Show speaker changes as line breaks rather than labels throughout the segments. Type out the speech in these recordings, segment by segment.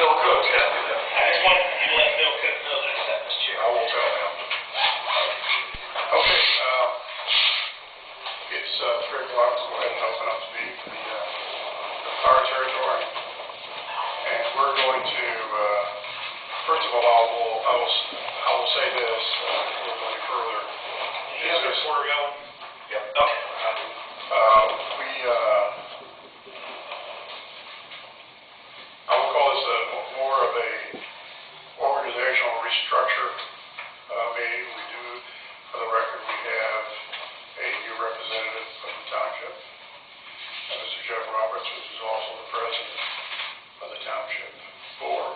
Bill Cook, yeah.
I just want you to let Bill Cook know that, Mr. Chair.
I will tell him. Okay, it's 3 o'clock. Go ahead and open up the meeting for the fire territory. And we're going to, first of all, I will say this before we go any further.
You have this order going?
Yep.
Okay.
I will call this more of a organizational restructure meeting. We do, for the record, we have a new representative from the township, Mr. Jeff Roberts, which is also the president of the township board.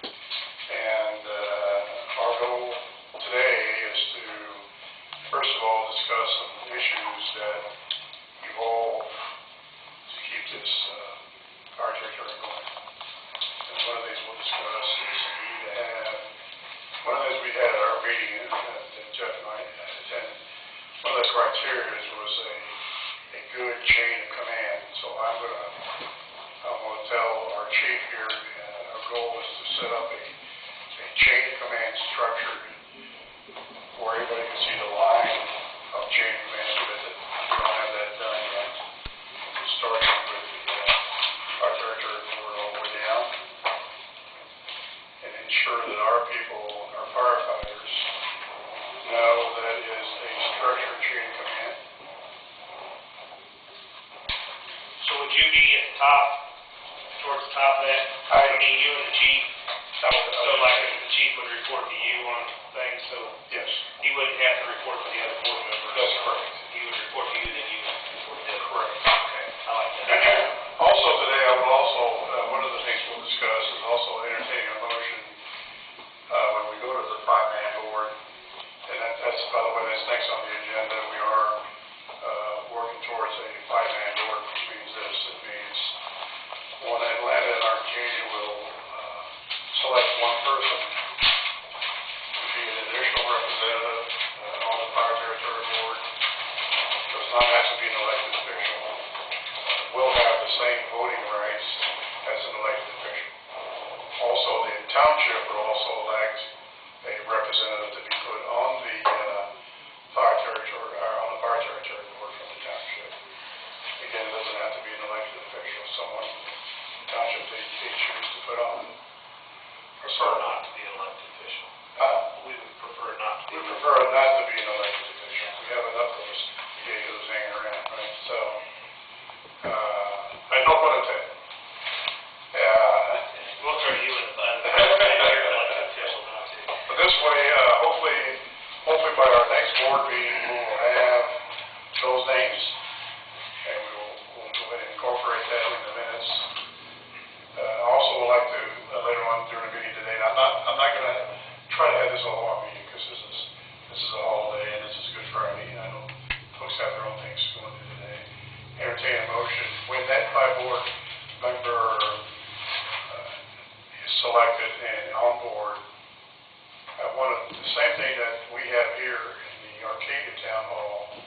And our goal today is to, first of all, discuss some issues that evolve to keep this fire territory going. And one of these we'll discuss is we need to have, one of the things we had at our meeting that Jeff and I attended, one of the criteria was a good chain of command. So I'm going to tell our chief here, our goal is to set up a chain of command structure where everybody can see the line of chain of command with it. We don't have that done yet. Starting with our territory board all the way down, and ensure that our people, our firefighters, know that is a structured chain of command.
So would you be at the top, towards the top of that? I mean, you and the chief. So like if the chief would report to you on things, so
Yes.
he wouldn't have to report to the other board members.
That's correct.
He would report to you, then you would report to them.
Correct.
Okay, I like that.
Also today, I will also, one of the things we'll discuss is also entertaining a motion when we go to the 5-man board, and that's, by the way, that's next on the agenda. We are working towards a 5-man board, which means this. It means one, Atlanta and Arcadia will select one person to be an additional representative on the fire territory board. Does not have to be an elected official. Will have the same voting rights as an elected official. Also, the township will also elect a representative to be put on the fire territory, or on the fire territory board from the township. Again, it doesn't have to be an elected official. Someone the township they choose to put on.
Prefer not to be an elected official. We would prefer not to be.
We prefer not to be an elected official. We have enough of us who's hanging around, right? So, I don't want to tell you.
We'll turn you in the butt. You're an elected official now too.
But this way, hopefully by our next board meeting, we will have those names, and we'll go ahead and incorporate that in the minutes. Also, would like to later on during the meeting today. I'm not going to try to have this a long meeting because this is a holiday and this is Good Friday. I know folks have their own things going to do today. Entertain a motion when that 5-board member is selected and on board. The same thing that we have here in the Arcadia Town Hall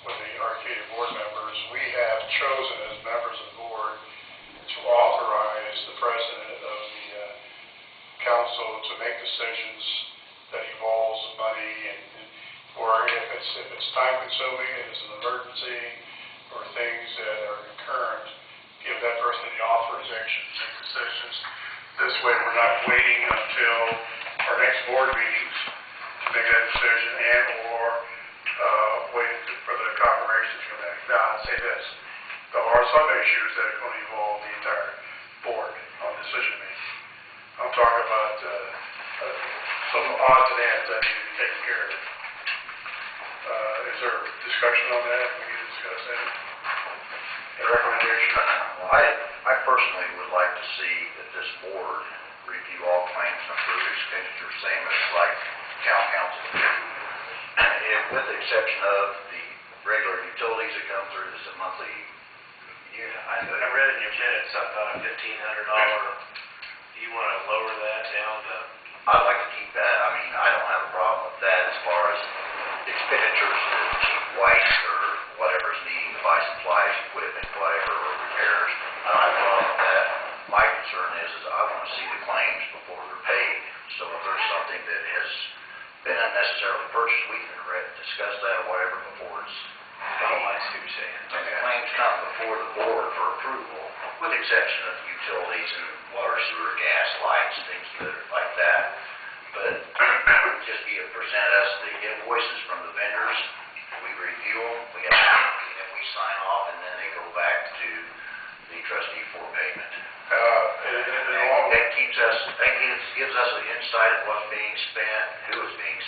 with the Arcadia board members, we have chosen as members of the board to authorize the president of the council to make decisions that involves money or if it's time consuming, it's an emergency, or things that are concurrent, give that person the authorization to make decisions. This way we're not waiting until our next board meetings to make that decision and or waiting for the confirmation to come back. Now I'll say this. There are some issues that are going to involve the entire board on decision making. I'm talking about some odds and ends that need to be taken care of. Is there discussion on that? We need to discuss that. A recommendation?
Well, I personally would like to see that this board review all claims and approve expenditures, same as like town council do. With the exception of the regular utilities that come through this monthly.
I read in your minutes something about a $1,500. Do you want to lower that down to?
I'd like to keep that. I mean, I don't have a problem with that as far as expenditures to keep white or whatever's needing to buy supplies, equipment, whatever, or repairs. I don't have a problem with that. My concern is I want want to see the claims before they're paid. So if there's something that has been unnecessarily purchased, we can discuss that or whatever before it's paid.
I see what you're saying.
And the claims come before the board for approval, with the exception of utilities and water, sewer, gas, lights, things that are like that. But just be present us the invoices from the vendors, we review them, and then we sign off, and then they go back to the trustee for payment. That keeps us, gives us an insight of what's being spent, who is being,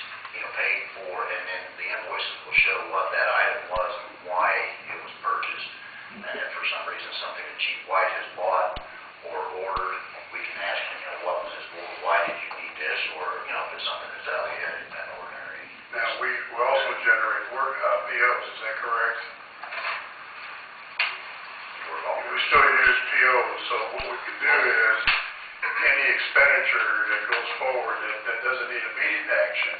paid for, and then the invoices will show what that item was and why it was purchased. And if for some reason something that Chief White has bought or ordered, we can ask him, what was this for, why did you need this, or, if it's something that's out of the ordinary.
Now, we also generate work, POs, is that correct? We still use POs, so what we can do is, any expenditure that goes forward that doesn't need immediate action,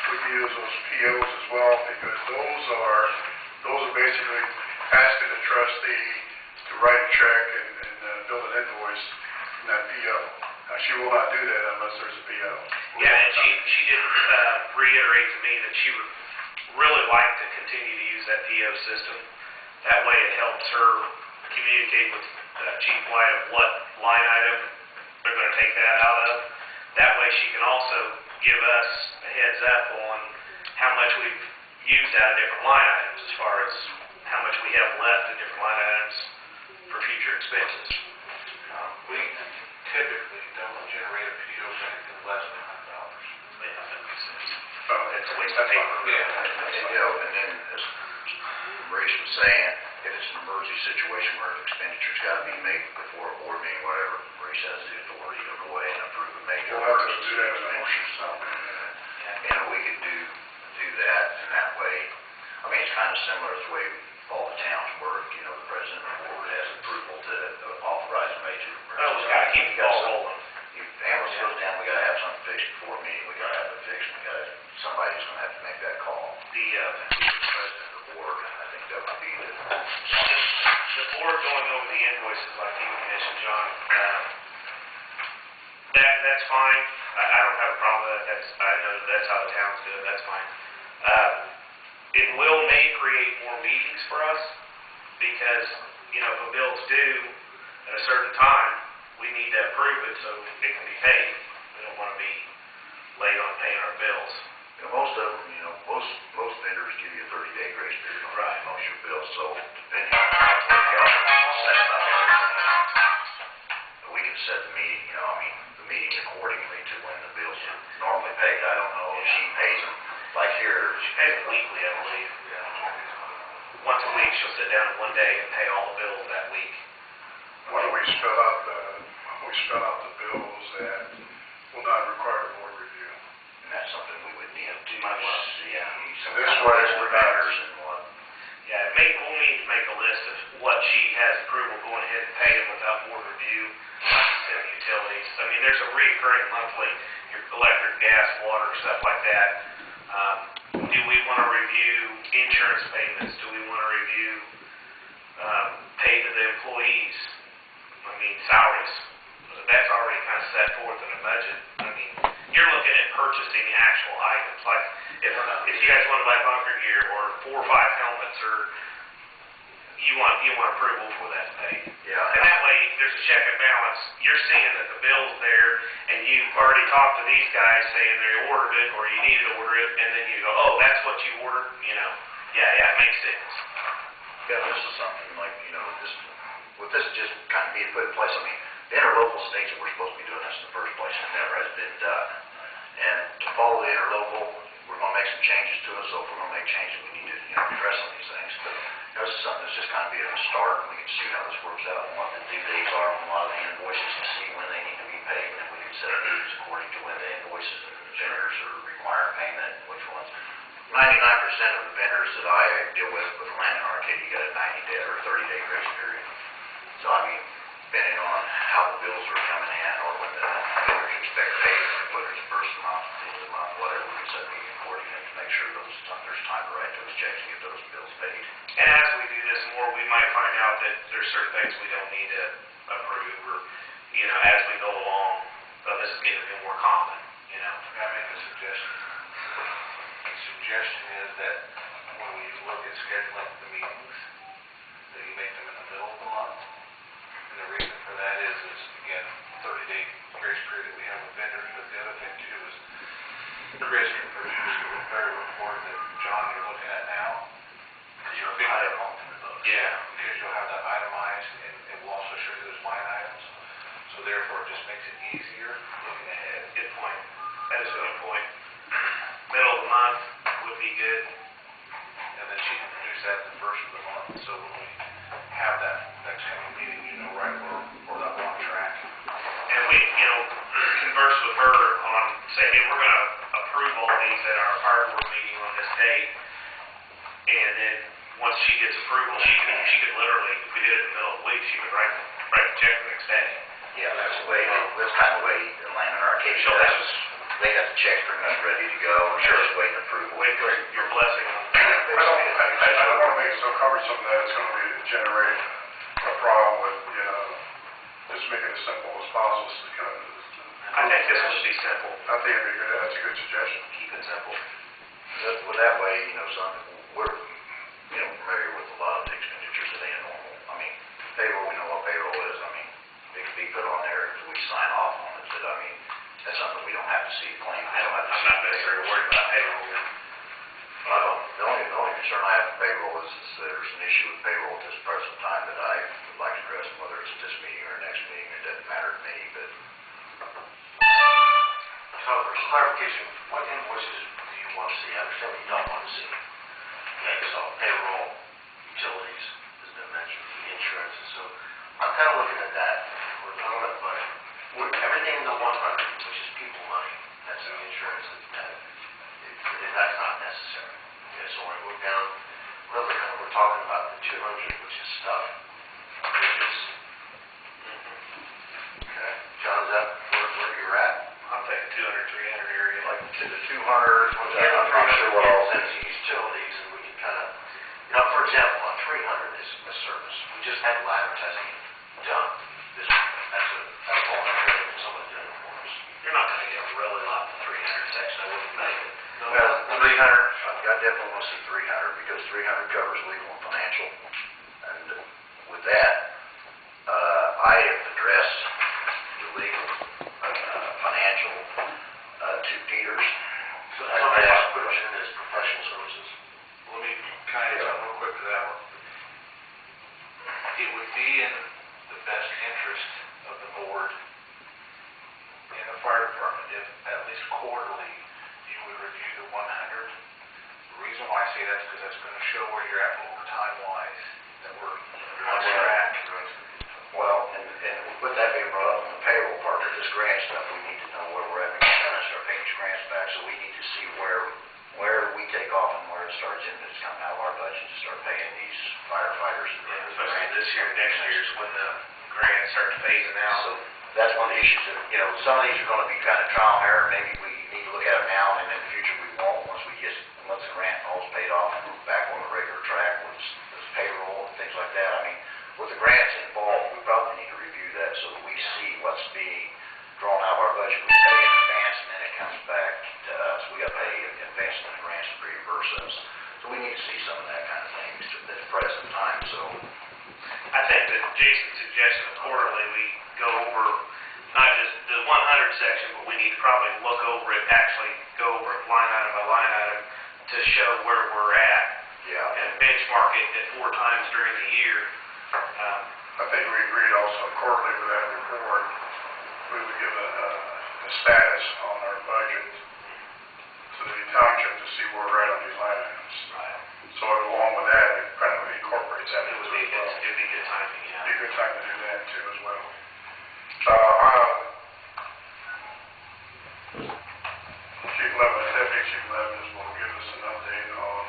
we can use those POs as well, because those are basically asking the trustee to write a check and build an invoice from that PO. Now, she will not do that unless there's a PO.
Yeah, and she did reiterate to me that she would really like to continue to use that PO system. That way it helps her communicate with Chief White of what line item they're going to take that out of. That way she can also give us a heads up on how much we've used out of different line items, as far as how much we have left in different line items for future expenses.
We typically don't generate a PO for anything less than $100.
Yeah, that makes sense.
It's
a waste of paper.
And then, as Maurice was saying, if it's an emergency situation where an expenditure's got to be made before a board meeting, whatever, Maurice has the authority to go ahead and approve a major
We'll have to
emergency
do that in a motion.
expenditure. We could do that in that way. I mean, it's kind of similar to the way all the towns work. The president of the board has approval to authorize a major emergency.
Well, we got to keep the ball rolling.
If ambulance goes down, we got to have something fixed before a meeting. We got to have it fixed. Somebody's going to have to make that call.
The
President of the board, I think that would be
the board going over the invoices like you mentioned, John, that's fine. I don't have a problem with that. I know that's how the towns do it. That's fine. It may create more meetings for us because, if a bill's due at a certain time, we need to approve it so it can be paid. We don't want to be late on paying our bills.
Most of them, most vendors give you a 30-day grace period on most of your bills, so depending on how they set up everything, we can set the meeting, the meeting accordingly to when the bills are normally paid. I don't know if she pays them, like here.
She pays them weekly, I believe. Once a week, she'll sit down one day and pay all the bills that week.
Why don't we spell out the bills that will not require a board review?
And that's something we would need to
Might want to
see.
So this way, we're not.
And what.
Yeah, we'll need to make a list of what she has approval, going ahead and pay them without board review, like you said, utilities. I mean, there's a recurring monthly, your electric, gas, water, stuff like that. Do we want to review insurance payments? Do we want to review pay to the employees? I mean, salaries. That's already kind of set forth in a budget. I mean, you're looking at purchasing actual items. Like, if you guys want to buy bunker gear or 4 or 5 helmets, or you want approval for that to pay.
Yeah.
And that way, there's a check and balance. You're seeing that the bill's there, and you've already talked to these guys saying they ordered it, or you needed to order it, and then you go, oh, that's what you ordered? Yeah, it makes sense.
Yeah, this is something like, with this just kind of being put in place, I mean, the interlocal states that we're supposed to be doing this in the first place, and it never has been done. And to follow the interlocal, we're going to make some changes to it, so if we're going to make changes, we need to, address some of these things. But this is something that's just kind of being a start, and we can see how this works out, and what the due dates are on a lot of the invoices, and see when they need to be paid, and we can set up dates according to when the invoices and the vendors are requiring payment, and which ones. 99% of the vendors that I deal with Landon Arcade, you got a 90-day or 30-day grace period. So, I mean, depending on how the bills are coming in, or when the vendors expect payment, whether it's first month, end of the month, whatever, we can set a meeting accordingly to make sure there's time to write those checks and get those bills paid.
And as we do this more, we might find out that there's certain things we don't need to approve, or, as we go along, this is getting more common,
May I make a suggestion? The suggestion is that when we look at scheduling the meetings, that you make them in the middle of the month. And the reason for that is again, 30-day grace period that we have with vendors, but the other thing too is Chris can produce a very report that, John, you're looking at now.
Because you'll have it on the books.
Yeah, because you'll have that itemized, and it will also show you those line items. So therefore, it just makes it easier looking ahead.
Good point. That is a good point. Middle of the month would be good.
And then she can produce that the first of the month, so when we have that next coming meeting, you know right where we're on track.
And we, converse with her on, say, hey, we're going to approve all these at our fire board meeting on this date. And then, once she gets approval, she could literally, if we did it in the middle of the week, she could write the check the next day.
Yeah, that's the way, that's kind of the way Atlanta and Arcadia
Sure,
does.
that's-
They got the checks pretty much ready to go, and they're just waiting approval.
Wait for your blessing.
I don't want to make it so cumbersome that it's going to generate a problem with, just make it as simple as possible. So kind of,
I think this would be simple.
I think it'd be good, that's a good suggestion.
Keep it simple.
That way, we're, familiar with a lot of the expenditures that ain't normal. I mean, payroll, we know what payroll is. I mean, it can be put on there if we sign off on it. But I mean, that's something we don't have to see claim. We don't have to
I'm
see
not necessarily worried about payroll.
The only concern I have with payroll is there's an issue with payroll at this present time that I would like to address, whether it's at this meeting or next meeting, it doesn't matter to me, but.
So for clarification, what invoices do you want to see? I understand what you don't want to see. Okay, so payroll, utilities has been mentioned, the insurance, and so I'm kind of looking at that, we're looking at the budget. Everything in the 100, which is people money, that's the insurance, that's not necessary. Okay, so we're down, we're talking about the 200, which is stuff, bridges. Okay, John, is that where you're at?
I'm thinking 200, 300 area.
Like to the 200, I'm not sure what all
That's the utilities, and we can kind of, for example, on 300 is a service. We just had ladder testing done this week. That's all I'm doing, and someone's doing it for us. You're not going to get really a lot in the 300 section, I wouldn't make it.
Well, 300, I definitely want to see 300 because 300 covers legal and financial. And with that, I have addressed the legal, financial, to Peters.
So that's what my question is, professional services.
Let me kind of get real quick to that one. It would be in the best interest of the board and the fire department if at least quarterly you would review the 100. The reason why I say that is because that's going to show where you're at overtime wise, that we're on track.
Well, and with that being brought up on the payroll part of this grant stuff, we need to know where we're at. We're going to start paying these grants back, so we need to see where we take off and where it starts in. It's coming out of our budget to start paying these firefighters.
Yeah, especially this year and next year is when the grants start phasing out.
So that's one of the issues that, some of these are going to be kind of trial and error. Maybe we need to look at them now, and in the future we won't once the grant all's paid off and we're back on the regular track with payroll and things like that. I mean, with the grants involved, we probably need to review that so that we see what's being drawn out of our budget. We pay in advance and then it comes back to us. We got to pay in advance and the grants to reimburse us. So we need to see some of that kind of thing at the present time, so.
I think that Jason's suggestion of quarterly, we go over not just the 100 section, but we need to probably look over it, actually go over it line item by line item to show where we're at.
Yeah.
And benchmark it at 4 times during the year.
I think we agreed also quarterly with that report, we would give a status on our budget to the township to see where we're at on these line items.
Right.
So along with that, it kind of incorporates that
It
into
would be
it as well.
it'd be good timing, yeah.
Be a good time to do that too as well. Chief Lebanon, Deputy Chief Lebanon will give us an update on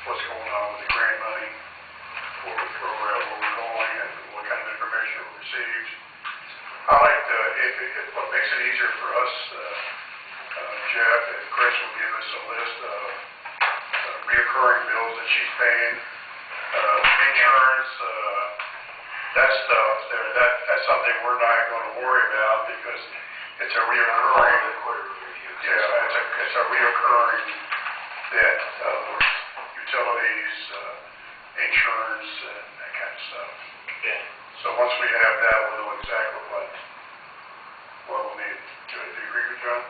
what's going on with the grant money, where we're going, and what kind of information we received. I like to, if what makes it easier for us, Jeff, if Chris will give us a list of reoccurring bills that she's paying, insurance, that stuff, that's something we're not gonna worry about because it's a reoccurring. Yeah, it's a reoccurring debt, utilities, insurance, and that kind of stuff.
Yeah.
So once we have that, we'll know exactly what we'll need. Do you agree with John?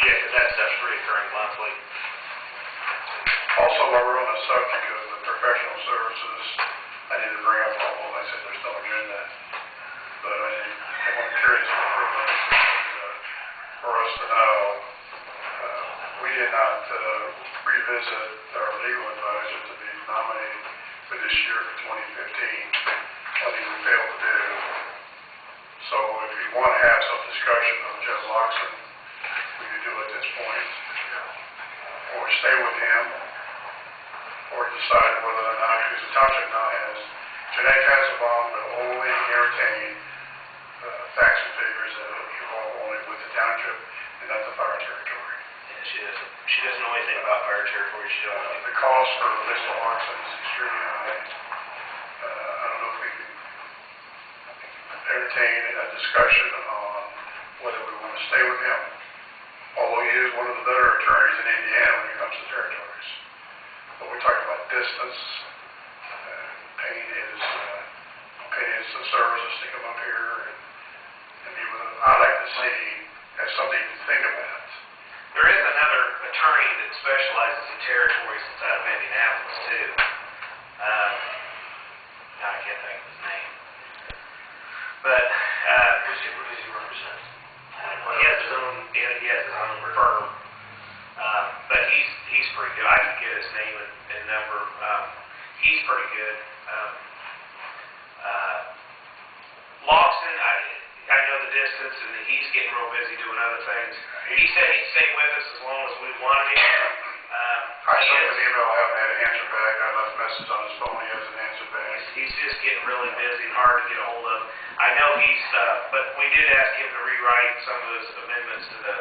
Yeah, because that stuff's reoccurring monthly.
Also, while we're on the subject of the professional services, I need to bring up, well, I said there's no agenda, but I'm curious for us to know, we did not revisit our legal advisor to be nominated for this year for 2015. I think we failed to do. So if you want to have some discussion of Jeff Loxton, we could do at this point, or stay with him, or decide whether or not, because the township now has, Jeanette Casabon will only entertain facts and figures that involve only with the township and not the fire territory.
Yeah, she doesn't know anything about fire territory. She don't know.
The cost for Mr. Loxton is extremely high. I don't know if we can entertain a discussion on whether we want to stay with him, although he is one of the better attorneys in Indiana when it comes to territories. But we're talking about distance, paying his services to come up here and be with him. I'd like to see as something to think about.
There is another attorney that specializes in territories that's out of Indianapolis, too. Now I can't think of his name. But,
What does he represent?
he has his own firm. But he's pretty good. I can get his name and number. He's pretty good. Loxton, I know the distance, and he's getting real busy doing other things. He said he'd stay with us as long as we wanted him.
I sent him an email, I haven't had an answer back. I left a message on his phone, he hasn't answered back.
He's just getting really busy and hard to get a hold of. I know but we did ask him to rewrite some of those amendments to the,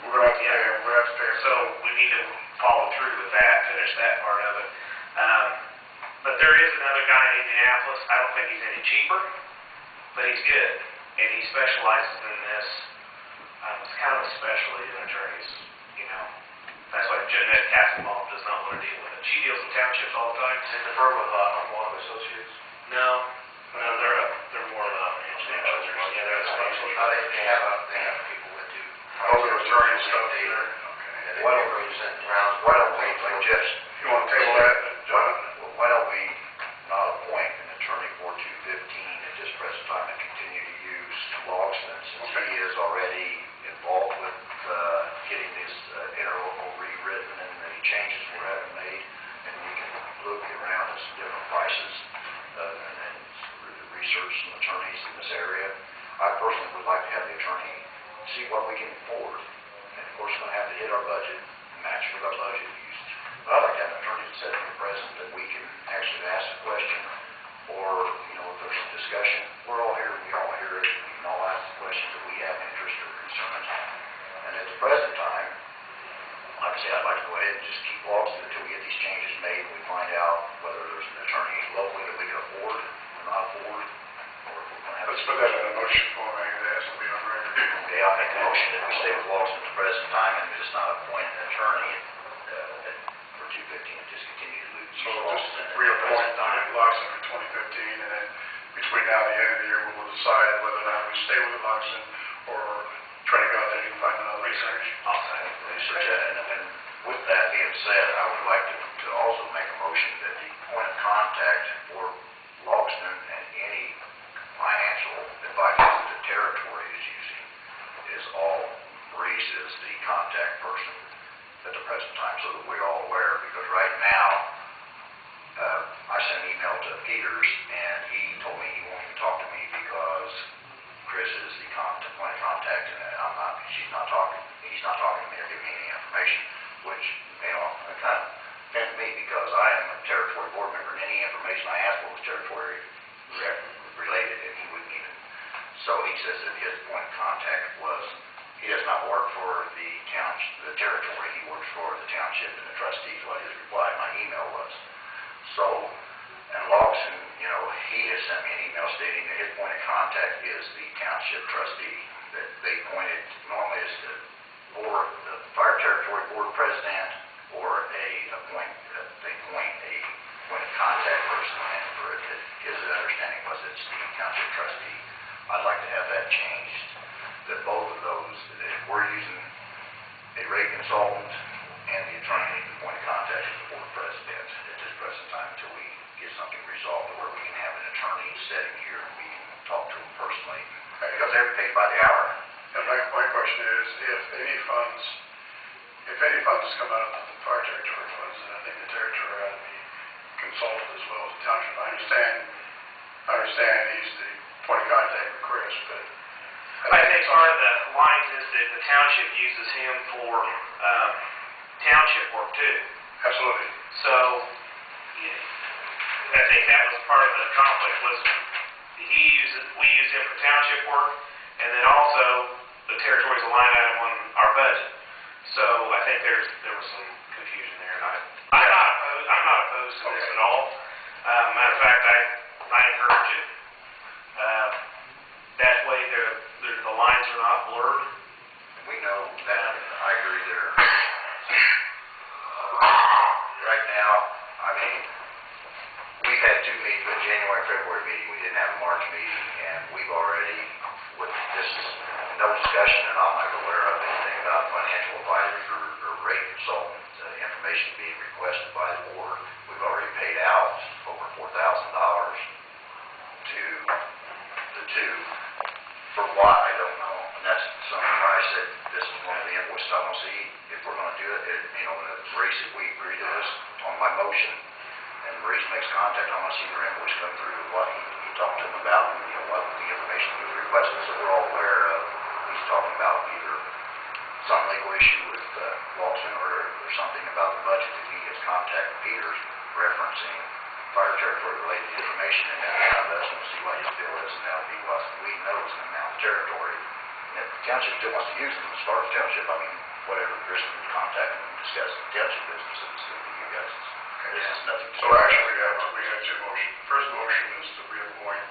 We're gonna have to pay him, we have to pay him.
so we need to follow through with that, finish that part of it. But there is another guy in Indianapolis. I don't think he's any cheaper, but he's good, and he specializes in this. It's kind of a specialty in attorneys, you know. That's why Jeanette Casabon does not want to deal with it. She deals with townships all the time.
Is it the firm of Unwalk Associates?
No, they're more of a specialty. Yeah, they're a specialty.
They have people that do.
Other attorney stuff there.
And they represent towns. Why don't we, like Jeff,
You wanna table that, John?
Why don't we not appoint an attorney for 215 at this present time and continue to use Loxton since he is already involved with getting this interlocal rewritten and the changes we're having made, and we can look around at some different prices and research some attorneys in this area. I personally would like to have the attorney see what we can afford, and of course we're going to have to hit our budget, match with our budget used. But I'd like to have an attorney that said in the present that we can actually ask a question, or, you know, if there's some discussion, we're all here, we all hear it, we can all ask the questions that we have interest or concerns. And at the present time, like I say, I'd like to go ahead and just keep Loxton until we get these changes made and we find out whether there's an attorney locally that we can afford or not afford, or if we're going to have.
Let's put that in a motion form, and it has to be on record.
Okay, I'll make a motion that we stay with Loxton at the present time and just not appoint an attorney for 215 and just continue to use
So we'll just
Loxton at the
reappoint
present time.
Loxton for 2015, and then between now and the end of the year, we will decide whether or not we stay with Loxton or try to go out there and find another research.
I'll second.
Research that, and with that being said, I would like to also make a motion that the point of contact for Loxton and any financial advice that the territory is using is all Maurice is the contact person at the present time, so that we're all aware, because right now, I sent an email to Peters, and he told me he won't even talk to me because Chris is the point of contact, and he's not talking to me or giving me any information, which, you know, it kind of offends me because I am a territory board member, and any information I asked for was territory related, and he wouldn't even. So he says that his point of contact was, he does not work for the territory, he works for the township and the trustees, what his reply to my email was. So, and Loxton contact is the township trustee, that they appointed, normally is the board, the fire territory board president, or they appoint a point of contact person, and for it, his understanding was it's the township trustee. I'd like to have that changed, that both of those, that we're using a rate consultant and the attorney, the point of contact is the board president at this present time until we get something resolved where we can have an attorney sitting here and we can talk to them personally, because they're paid by the hour.
And my question is, if any funds come out of the fire territory funds, then I think the territory ought to be consulted as well as the township. I understand he's the point of contact with Chris, but
I think part of the lines is that the township uses him for township work too.
absolutely.
So, I think that was part of the conflict was we use him for township work, and then also the territory's a line item on our budget. So I think there was some confusion there, and I'm not opposed to this at all. Matter of fact, I encourage it. That way the lines are not blurred.
We know that, I agree there. Right now, I mean, we've had two meetings, a January and February meeting, we didn't have a March meeting, and we've already, with this is no discussion, and I'm not aware of anything about financial advisors or rate consultant information being requested by the board. We've already paid out over $4,000 to the two. For what, I don't know, and that's something where I said, this is one of the invoices I want to see, if we're going to do it, when Maurice, if we agree to this on my motion, and Maurice makes contact, I want to see their invoice come through, what he talked to them about, what the information he was requesting, so we're all aware of, he's talking about either some legal issue with Lawson or something about the budget that he has contacted Peters referencing fire territory related information, and then have us and see what his bill is, and that'll be what we know is an amount of territory. And if the township still wants to use them as far as township, I mean, whatever, Chris can contact them and discuss the township business, and it's going to be you guys. This is nothing.
So actually, we have two motions. The first motion is to reappoint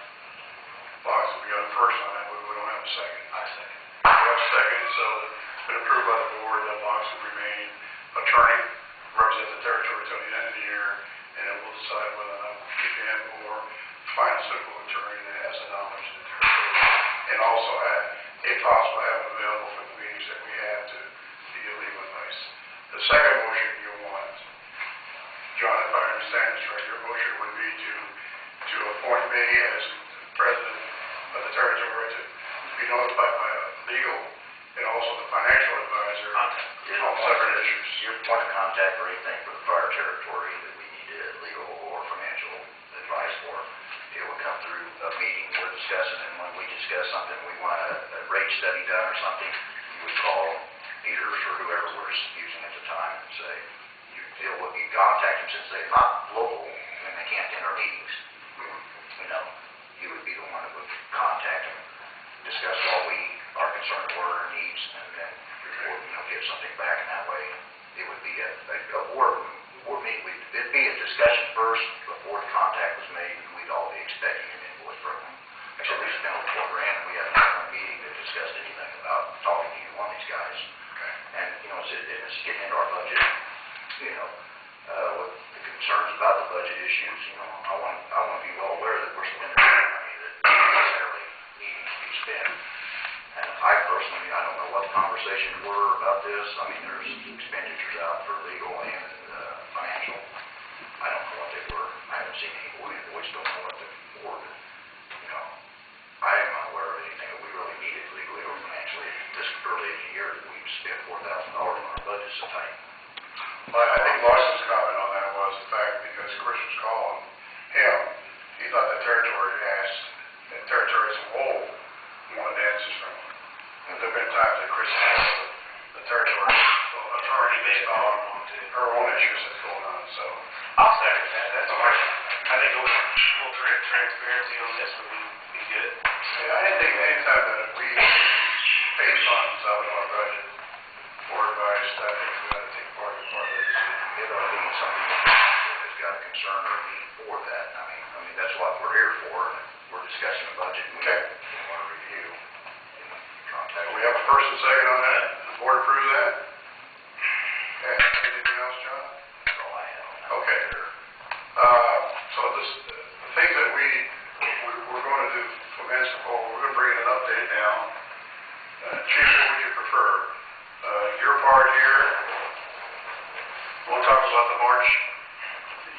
Fox. We got a first on that, but we don't have a second.
I second.
We have a second, so it's been approved by the board that Fox will remain attorney, represent the territory until the end of the year, and then we'll decide whether or not we'll keep him or find a suitable attorney that has a knowledge of the territory, and also if possible, have him available for the meetings that we have to give legal advice. The second motion you want, John, if I understand this right, your motion would be to appoint me as president of the territory to be notified by legal and also the financial advisor on separate issues.
Your point of contact for anything for the fire territory that we need legal or financial advice for, it would come through a meeting we're discussing, and when we discuss something, we want a rate study done or something, you would call Peters or whoever we're using at the time and say, you contact them since they're not local and they can't enter meetings. You would be the one that would contact them, discuss what we are concerned were or needs, and then report, get something back, and that way it would be a board meeting. It'd be a discussion first before the contact was made, and we'd all be expecting an invoice from them. So we spent over $4,000, and we haven't had a meeting that discussed anything about talking to either one of these guys.
Okay.
And, it's getting into our budget, with the concerns about the budget issues, I want to be well aware that we're spending money that doesn't necessarily needing to be spent. And I personally, I don't know what the conversations were about this. I mean, there's expenditures out for legal and financial. I don't know what they were. I haven't seen any invoice, don't know what the board, I am not aware of anything that we really needed legally or financially this early in the year that we've spent $4,000 on our budget so tight.
Well, I think Lawson's comment on that was the fact because Chris was calling him, he thought the territory asked, the territory as a whole wanted answers from him. And there have been times that Chris asked the territory attorney based on her own issues that's going on, so.
I'll second that. That's all right. I think a little transparency on this would be good.
Yeah, I think anytime that we pay funds out of our budget for advice, I think we ought to take part of it.
It ought to be something that has got a concern or a need for that. I mean, that's what we're here for. we're discussing the budget.
Okay.
We want to review. Contact.
We have a first and second on that. The board approves that? Okay, anything else, John?
That's all I have on that.
Okay. So the things that we're going to do for municipal, we're going to bring in an update now. Chief, what would you prefer? Your part here, we'll talk about the March,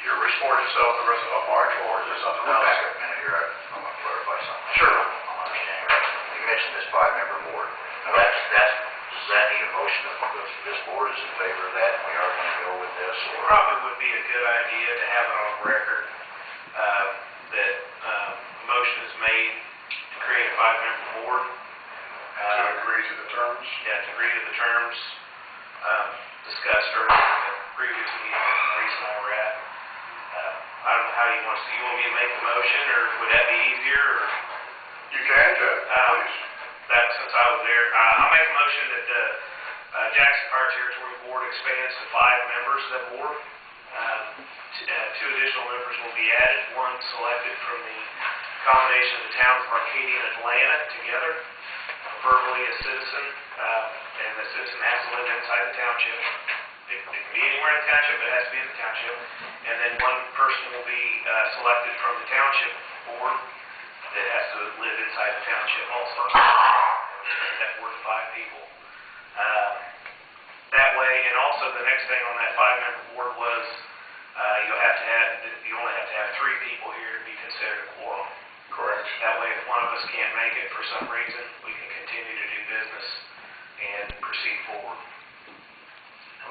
your report itself, the rest of March, or is there something
Now,
else?
back up a minute here, I want to clarify something.
Sure.
I'm understanding, right? You mentioned this 5-member board. Now, does that need a motion of this board is in favor of that, and we are going to go with this,
It
or?
probably would be a good idea to have it on record, that, a motion is made to create a 5-member board.
To agree to the terms?
Yeah, to agree to the terms, discussed earlier in the previous meeting, and the reason why we're at. I don't know how you want to, you want me to make the motion, or would that be easier, or?
You can, Jeff, please.
That, since I was there, I'll make a motion that the Jackson Fire Territory Board expands to 5 members of that board. 2 additional members will be added, one selected from the combination of the towns of Arcadia and Atlanta together, preferably a citizen, and the citizen has to live inside the township. It can be anywhere in the township, but it has to be in the township. And then one person will be selected from the township board that has to live inside the township also. That board of 5 people. That way, and also the next thing on that 5-member board was, you only have to have 3 people here to be considered a quorum.
Correct.
That way, if one of us can't make it for some reason, we can continue to do business and proceed forward.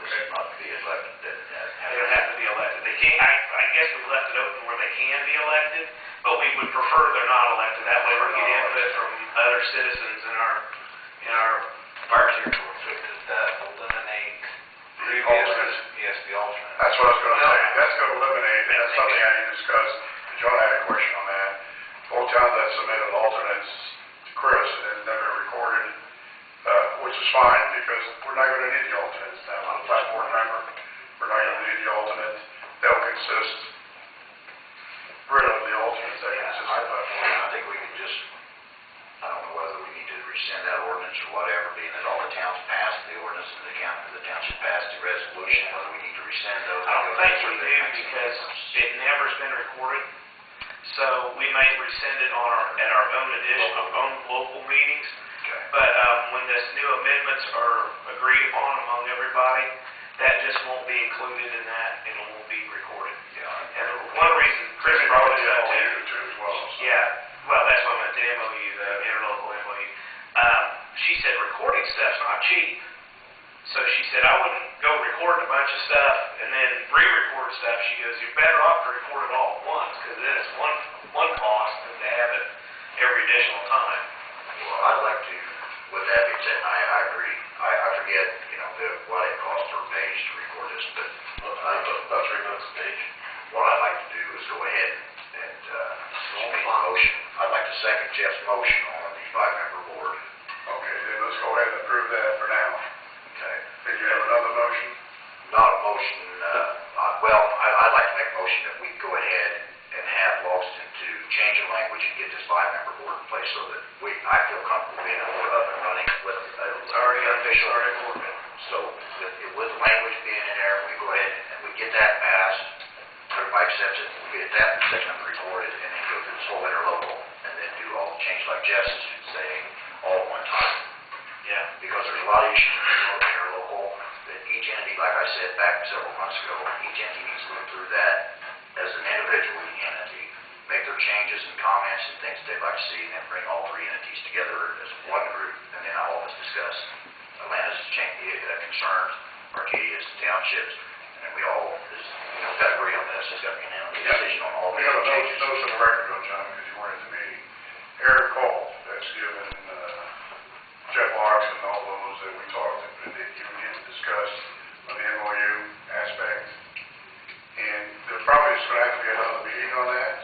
This is not to be elected,
They don't have to be elected. They can't, I guess we left it open where they can be elected, but we would prefer they're not elected. That way we get input from other citizens in our fire territory.
So does that eliminate previous?
Alternate.
Yes, the alternate.
That's what I was going to say. That's going to eliminate, and that's something I need to discuss. John had a question on that. Both towns that submitted alternates to Chris and never recorded, which is fine, because we're not going to need the alternates now. I'm a 5-board member. We're not going to need the alternate. They'll consist, rid of the alternates that consist of 5 board.
I think we can just, I don't know whether we need to rescind that ordinance or whatever, being that all the towns passed the ordinance and the township passed the resolution, whether we need to rescind those.
I don't think we do because it never's been recorded. So we may rescind it at our own local meetings.
Okay.
But when this new amendments are agreed upon among everybody, that just won't be included in that, and it won't be recorded.
Yeah.
And one reason Chris
Maybe
brought
probably
this up
the
too.
MOU too as well. so.
Yeah, well, that's what I meant, the MOU, the interlocal MOU. She said recording stuff's not cheap. So she said, I wouldn't go recording a bunch of stuff and then re-record stuff. She goes, you're better off to record it all at once, because then it's one cost than to have it every additional time.
Well, I'd like to, with that being said, I agree. I forget, what it costs per page to record this, but
About 3 bucks a page.
what I'd like to do is go ahead and, make a motion. I'd like to second Jeff's motion on the 5-member board.
Okay, then let's go ahead and approve that for now.
Okay.
Did you have another motion?
Not a motion, I'd like to make a motion that we go ahead and have Logston to change the language and get this 5-member board in place so that I feel comfortable being up and running with
It's already
official.
recorded.
So with the language being in there, we go ahead and we get that passed, everybody accepts it, we get that section recorded, and then go through this whole interlocal, and then do all the changes like Jess is saying, all at one time.
Yeah.
Because there's a lot of issues in the interlocal, that each entity, like I said back several months ago, each entity needs to go through that as an individual entity, make their changes and comments and things they'd like to see, and then bring all 3 entities together as one group, and then all of us discuss Atlanta's concerns, Arcadia's townships, and then we all got to agree on this. It's got to be an unanimous decision on all
We
the
have a
changes.
notice of the record though, John, because you weren't at the meeting. Eric Cole has given Jeff Locks and all those that we talked to, that you and him discussed on the MOU aspect. And there probably is going to have to be another meeting on that.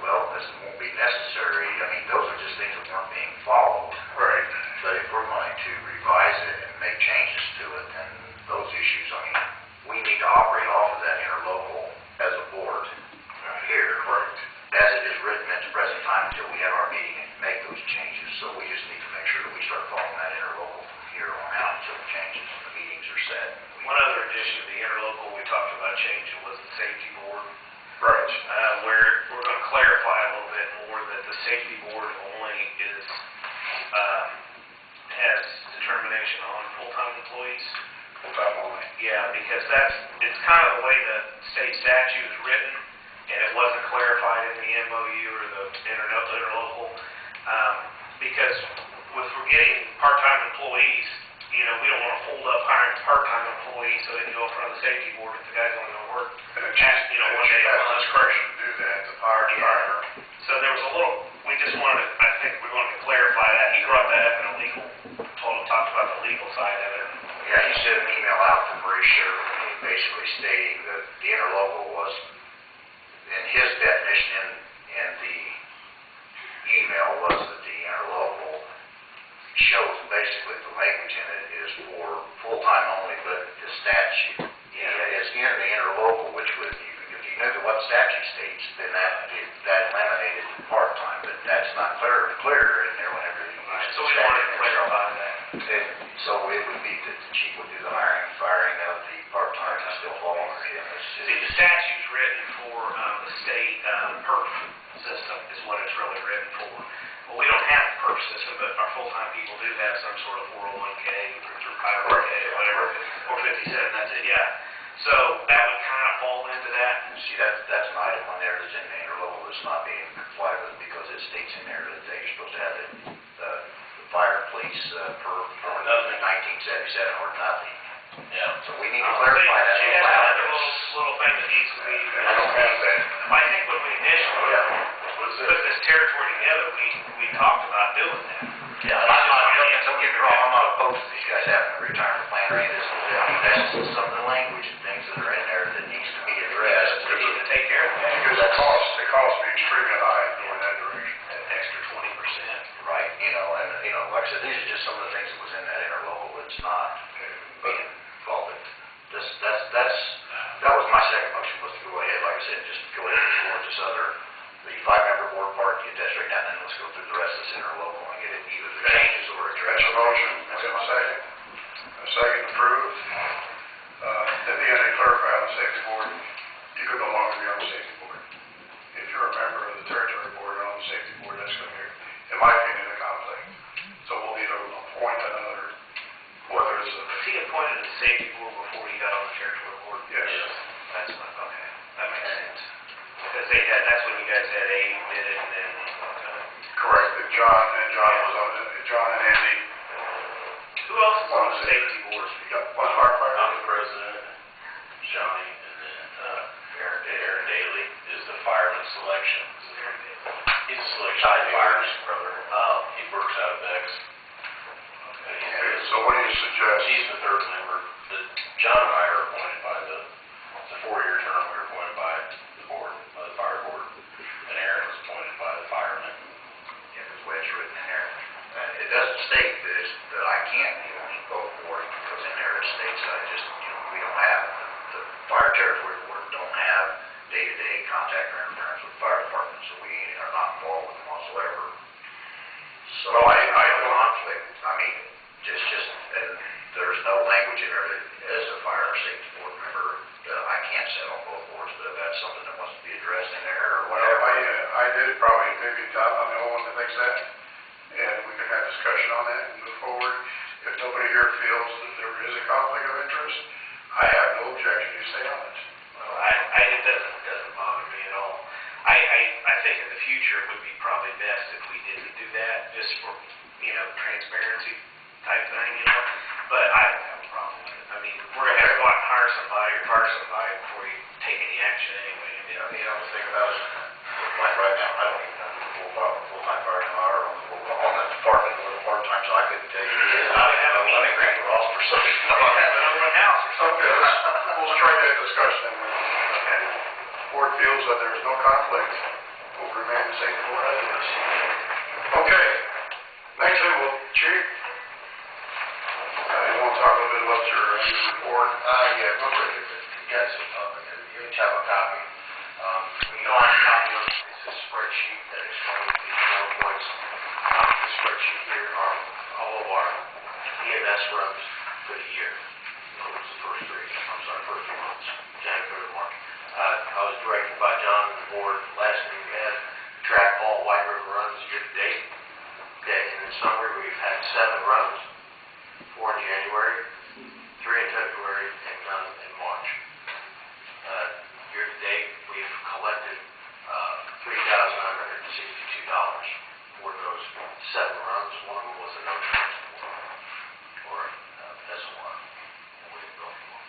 Well, this won't be necessary. I mean, those are just things that weren't being followed.
Right.
But if we're going to revise it and make changes to it, then those issues, we need to operate off of that interlocal as a board here.
Correct.
As it is written at the
safety board,
Right.
where we're going to clarify a little bit more that the safety board only is, has determination on full-time employees.
Full-time only.
Yeah, because it's kind of the way the state statute is written, and it wasn't clarified in the MOU or the interlocal. Because with we're getting part-time employees, we don't want to hold up hiring part-time employees so they can go in front of the safety board if the guy's only going to work.
And the
One
chief,
day a
has
month.
discretion to do that, the fire department.
So there was a little, we just wanted to, I think we wanted to clarify that. He brought that up in a legal, talked about the legal side of it.
Yeah, he sent an email out to Maurice Sheriff, basically stating that the interlocal was, in his definition in the email, was that the interlocal shows basically the language in it is for full-time only, but the statute is in the interlocal, which would, if you knew what the statute states, then that eliminated part-time, but that's not clear in there whenever you use
Right,
the
so we wanted to
statute.
clarify that.
And so it would be that the chief would do the hiring and firing of the part-time to still fall under him.
See, the statute's written for the state PERF system is what it's really written for. Well, we don't have a PERF system, but our full-time people do have some sort of 401k or 501k or whatever, or 57, that's it, yeah. So that would kind of fall into that.
See, that's an item on there that's in the interlocal that's not being complied with because it states in there that they're supposed to have the fire, police, for nothing, 1977 or nothing.
Yeah.
So we need to clarify that.
She has another little thing that needs to be.
I don't have that.
I think when we initially put this territory together, we talked about doing that.
Yeah, I'm not, don't get me wrong, I'm not opposed to these guys having a retirement plan or any of this. I mean, that's just some of the language and things that are in there that needs to be addressed.
We need to take care of that.
Because the cost would be extremely high going that direction.
That extra 20%.
Right, like I said, these are just some of the things that was in that interlocal, it's not being followed. That was my second motion, was to go ahead, like I said, just go ahead and explore this the 5-member board part, get that straightened out, and then let's go through the rest of this interlocal and get it either the changes or
That's
addressed.
a motion, we have a second. A second approved. At the end, they clarified on the safety board, you could no longer be on the safety board. If you're a member of the territory board or on the safety board, that's going to be, in my opinion, a conflict. So we'll need to appoint another, whether it's a,
Was he appointed to the safety board before he got on the territory board?
yes.
That's what, okay, that makes sense. Because that's when you guys had Abe did it, and then,
Correct, that John was on it, John and Andy.
who else is on the safety board?
One firefighter.
I'm the president, Johnny, and then Aaron Daly is the fireman selection. He's a selection fireman, brother. He works out of Bex.
Okay, so what do you suggest?
He's the third member. John and I are appointed by it's a 4-year term, we were appointed by the board, by the fire board, and Aaron was appointed by the firemen.
Yeah, that's the way it's written in there. And it doesn't state that I can't be on both boards, because in there it states that I just, we don't have, the fire territory board don't have day-to-day contact or interference with the fire department, so we are not involved with them whatsoever. So
Well, I
have
don't-
conflict, I mean, and there's no language in there that as a fire or safety board member, that I can't sit on both boards, but if that's something that wants to be addressed in there or
Well,
whatever.
I did probably, maybe Tom, I'm the only one that thinks that, and we can have discussion on that and move forward. If nobody here feels that there is a conflict of interest, I have no objection to stay on it.
Well, it doesn't bother me at all. I think in the future it would be probably best if we didn't do that, just for, transparency type thing, But I don't have a problem with it. I mean, we're gonna have to go out and hire somebody or fire somebody before you take any action anyway.
The thing about it, like right now, I don't even have a full-time fire or on that department or the part-time, so I couldn't tell you.
I would have a meeting.
Ross or something.
Have an open house or something.
Okay, we'll strike that discussion. And if the board feels that there is no conflict, we'll remain the same board as it is. Okay, next thing, Chief, you want to talk a little bit about your report?
Yeah, real quick, if you guys, you each have a copy. You don't have a copy of it, it's a spreadsheet that explains the bullet points. The spreadsheet here are all of our EMS runs for the year. Those are the first 3 months, January, February, March. I was directed by John and the board last meeting we had, to track all White River runs year to date. Okay, and in summary, we've had 7 runs, 4 in January, 3 in February, and none in March. Year to date, we've collected $3,962 for those 7 runs. One of them was a no transport or SOR. We didn't bill for one.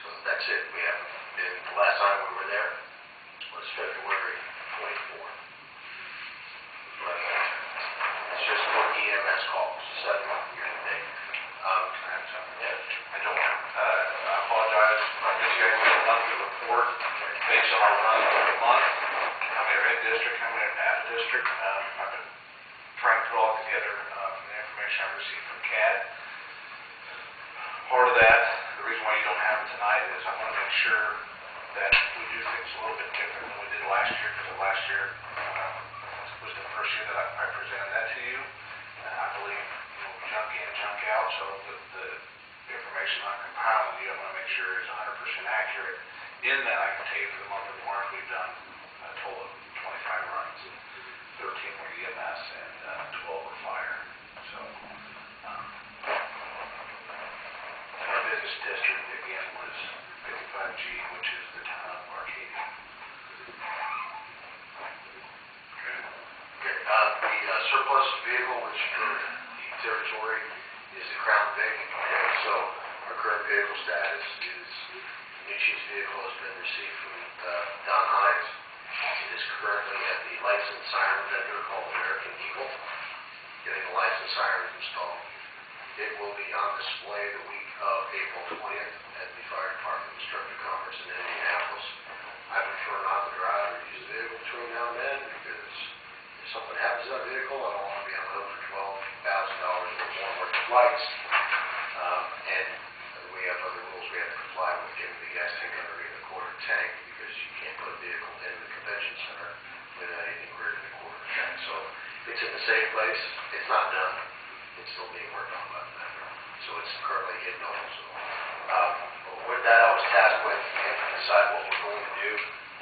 So that's it. We haven't been, the last time we were there was February 24th. It's just for EMS calls, 7 year to date.
I don't, I apologize, I guess you guys get a monthly report based on our runs every month, how many are in district, how many are out of district. I've been trying to put all together from the information I received from CAD. Part of that, the reason why you don't have it tonight is I want to make sure that we do things a little bit different than we did last year, because last year was the first year that I presented that to you. And I believe, junk in, junk out, so the information I'm compiling to you, I want to make sure is 100% accurate. In that, I can tell you for the month of March, we've done a total of 25 runs, 13 were EMS and 12 were fire. So, our biggest district, again, was 55G, which is the town of Arcadia.
Okay, the surplus vehicle, which for the territory is the Crown Vic. Okay, so our current vehicle status is the new chief's vehicle has been received from Don Hines. It is currently at the licensed siren vendor called American Eagle, getting the licensed sirens installed. It will be on display the week of April 20th at the Fire Department Instructor Conference in Indianapolis. I prefer not to drive or use the vehicle between now and then, because if something happens to that vehicle, I don't want to be on the hook for $12,000 or more worth of lights. And we have other rules we have to comply with, getting the gas tank underneath the quarter tank, because you can't put a vehicle in the convention center without anything greater than a quarter tank. So it's in the safe place. It's not done. It's still being worked on by the vendor. So it's currently hidden also. With that, I was tasked with to decide what we're going to do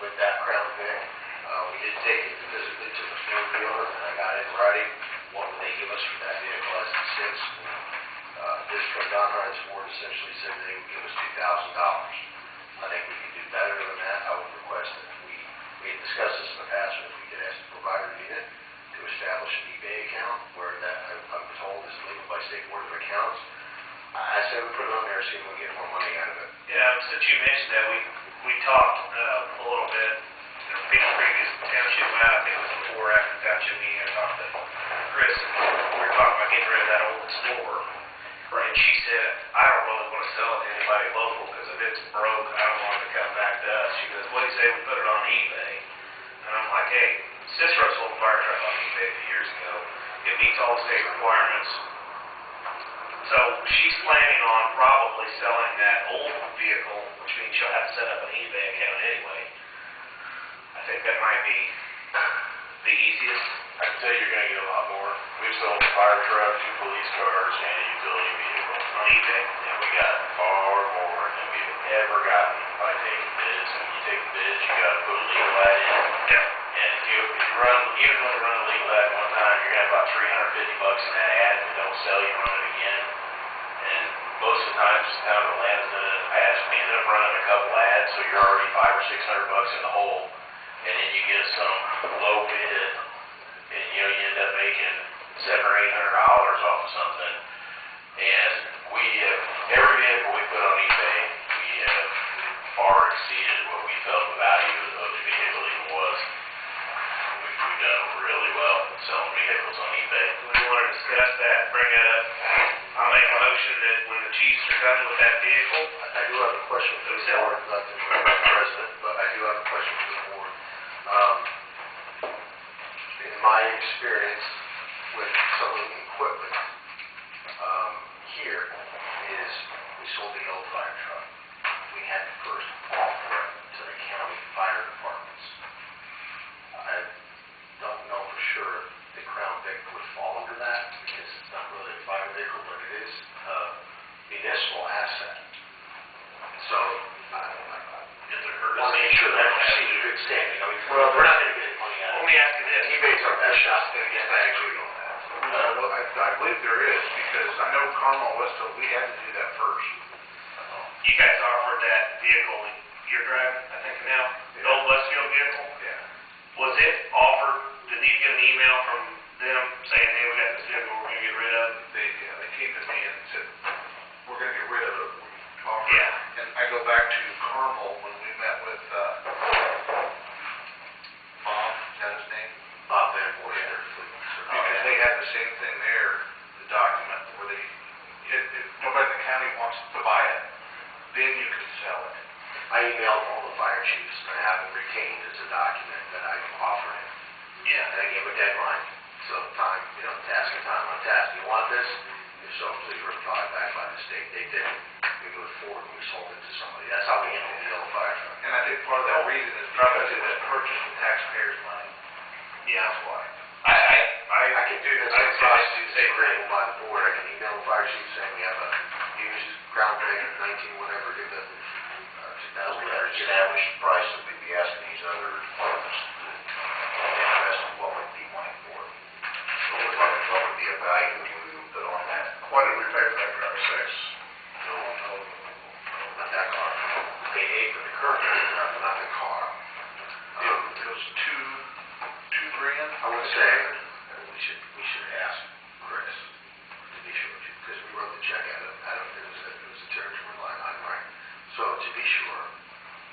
with that Crown Vic. We did take it physically to the field dealer, and I got in writing what would they give us for that vehicle as it sits. This from Don Hines Ford essentially said they would give us $2,000. I think we could do better than that. I would request that we had discussed this in the past, but if we could ask the provider unit to establish an eBay account where that I'm told is legal by State Board of Accounts. I say we put it on there, see if we can get more money out of it.
Yeah, since you mentioned that, we talked a little bit in the previous township, I think it was before or after the township meeting, I talked to Chris, and we were talking about getting rid of that old Explorer. And she said, I don't really want to sell it to anybody local, because if it's broke, I don't want it to come back to us. She goes, what do you say we put it on eBay? And I'm like, hey, Cicero sold a fire truck on eBay a few years ago. It meets all the state requirements. So she's planning on probably selling that old vehicle, which means she'll have to set up an eBay account anyway. I think that might be the easiest.
I can tell you you're going to get a lot more. We've sold a fire truck, 2 police cars, and a utility vehicle
On eBay?
and we got far more than we've ever gotten by taking bids. When you take bids, you got to put a legal ad in.
Yeah.
And if you run, even when you run a legal ad one time, you're going to have about $350 in that ad. If it don't sell, you run it again. And most of the time, just how the land's done it in the past, we ended up running a couple ads, so you're already $500 or $600 in the hole. And then you get some low bid, and you end up making $700 or $800 off of something. And we have, every vehicle we put on eBay, we have far exceeded what we felt the value of the vehicle even was. We've done really well selling vehicles on eBay.
We want to discuss that, bring it up. I'll make a motion that when the chiefs are done with that vehicle,
I do have a question for the board, not the president, but I do have a question for the board. In my experience with some of the equipment here is we sold the old fire truck. We had to first offer it to the county fire departments. I don't know for sure the Crown Vic would fall under that, because it's not really a fire vehicle, but it is a municipal asset. So,
Is there
one of
courtesy
I don't see a good standing. I mean,
Well,
we're not gonna get any money out
Let
of
me
it.
ask you this.
eBay's our best shot to get
I agree on that. I believe there is, because I know Carmel Westville, we had to do that first.
You guys offered that vehicle you're driving, I think now, the old Westfield vehicle?
Yeah.
Was it offered, did you get an email from them saying, hey, we got this vehicle we're gonna get rid of?
They came to me and said, we're gonna get rid of it, we offer.
Yeah.
And I go back to Carmel when we met with, Bob, is that his name?
Bob Van Forster.
Because they had the same thing there, the document where they, if nobody in the county wants to buy it, then you can sell it.
I emailed all the fire chiefs, and I have it retained as a document that I offered him.
Yeah.
And I gave a deadline, so time, task and time on task. You want this? If so, please reply back by this date. They didn't. We moved forward and we sold it to somebody. That's how we handled the yellow fire truck.
And I think part of that reason is because it was purchased with taxpayers' money.
Yeah.
That's why.
I can do this
I
in
would say
process,
do the same thing.
agreeable by the board. I can email the fire chief saying we have a used ground break, 19, whatever, give the,
We have
2000.
established price that we'd be asking these other departments to invest in what would be money for. What would be a value that we would put on that?
What did we pay for that car? 6?
Not that car. They paid for the current, not the car.
It was two grand,
I would say, we should ask Chris to be sure, because we wrote the check out of, it was a territory line item, right? So to be sure,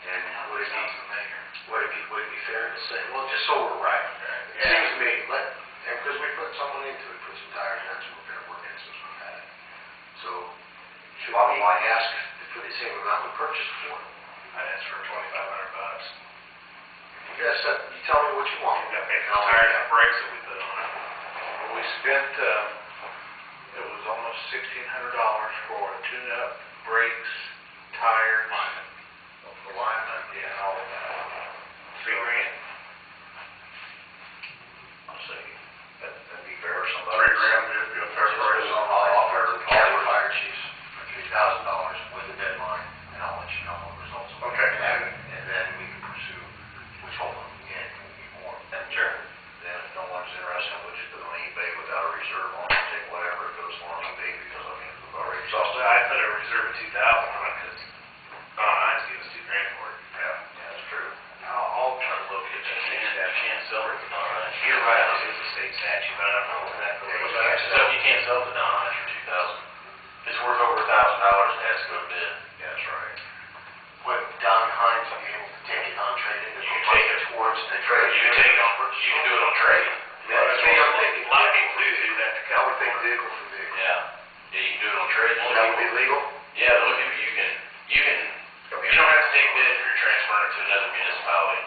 and would it be fair to say, well, just so we're right, it seems to me, and because we put someone into it, put some tires in, some repair work in, since we've had it. So, should we ask for the same amount we purchased for?
I'd ask for $2,500.
Yes, you tell me what you want.
You gotta pay for the tires and brakes that we put on it.
we spent, it was almost $1,600 for a tune-up, brakes, tires, alignment, and all of that.
$3 grand?
I'll say, that'd be fair, somebody.
3 grand would be a fair price.
I'll offer
All the fire chiefs for $3,000 with the deadline, and I'll let you know what results. will be.
Okay.
And then we can pursue, which hopefully we can be more.
And then if no one's interested, we'll just put it on eBay without a reserve on it, take whatever it goes for on eBay, because I mean, we've already exhausted.
Well, I put a reserve of 2,000 on it, because Don Hines gave us $2 grand for it.
Yeah, that's true.
I'll try to
look at
that.
You can't sell it to Don Hines.
You're right, it is a state statute, but I don't know exactly what
You
that
can't
is.
sell, you can't sell it to Don Hines for $2,000. It's worth over $1,000, it has to go to bid.
Yeah, that's right.
Would Don Hines be able to take it on trade-in? You can take it towards the trade.
You can take it on, you can do it on trade.
Yeah, that's me, I'm thinking.
A lot of people do that to
I
cover.
would think vehicle for vehicle.
Yeah, you can do it on trade.
That would be legal?
Yeah, look, you don't have to take bid if you're transferring it to another municipality.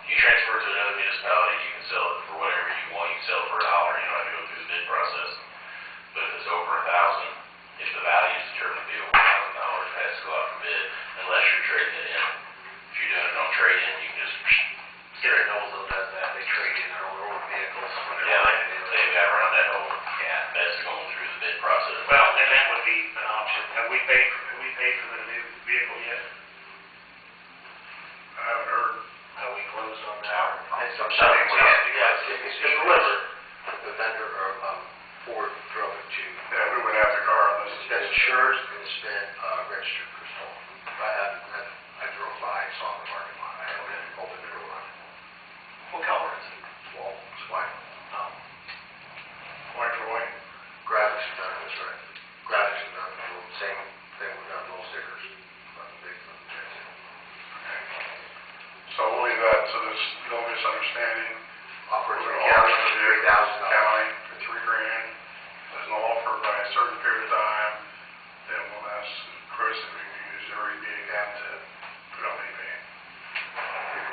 You transfer it to another municipality, you can sell it for whatever you want, you can sell it for $1, you don't have to go through the bid process. But if it's over 1,000, if the value is determined to be over $1,000, it has to go out for bid, unless you're trading it in. If you're doing it on trade-in, you can just,
Gary Noblesville does that, they trade in their old vehicles when they're
yeah,
landed in.
they've got around that whole, that's going through the bid process.
Well, and that would be an option. Have we paid for the new vehicle yet?
I haven't heard.
Have we closed on that?
It's some
Something we have to
Yeah,
get.
it's been delivered. The vendor, or Ford drove it to,
Yeah, we wouldn't have the car unless
it's been insured and it's been registered for stolen. I drove by, saw the parking lot, I opened the door on it.
What color is it?
Well, it's white.
white for white.
Graphics are done, that's right. Graphics are done, same thing we've done, little stickers. Nothing big, nothing fancy.
So we'll leave that, so there's no misunderstanding.
Offer to
We're
the
gonna
county
offer
for $3,000.
County for 3 grand. There's no offer by a certain period of time. Then we'll ask Chris if we can use their rebate account to put on eBay.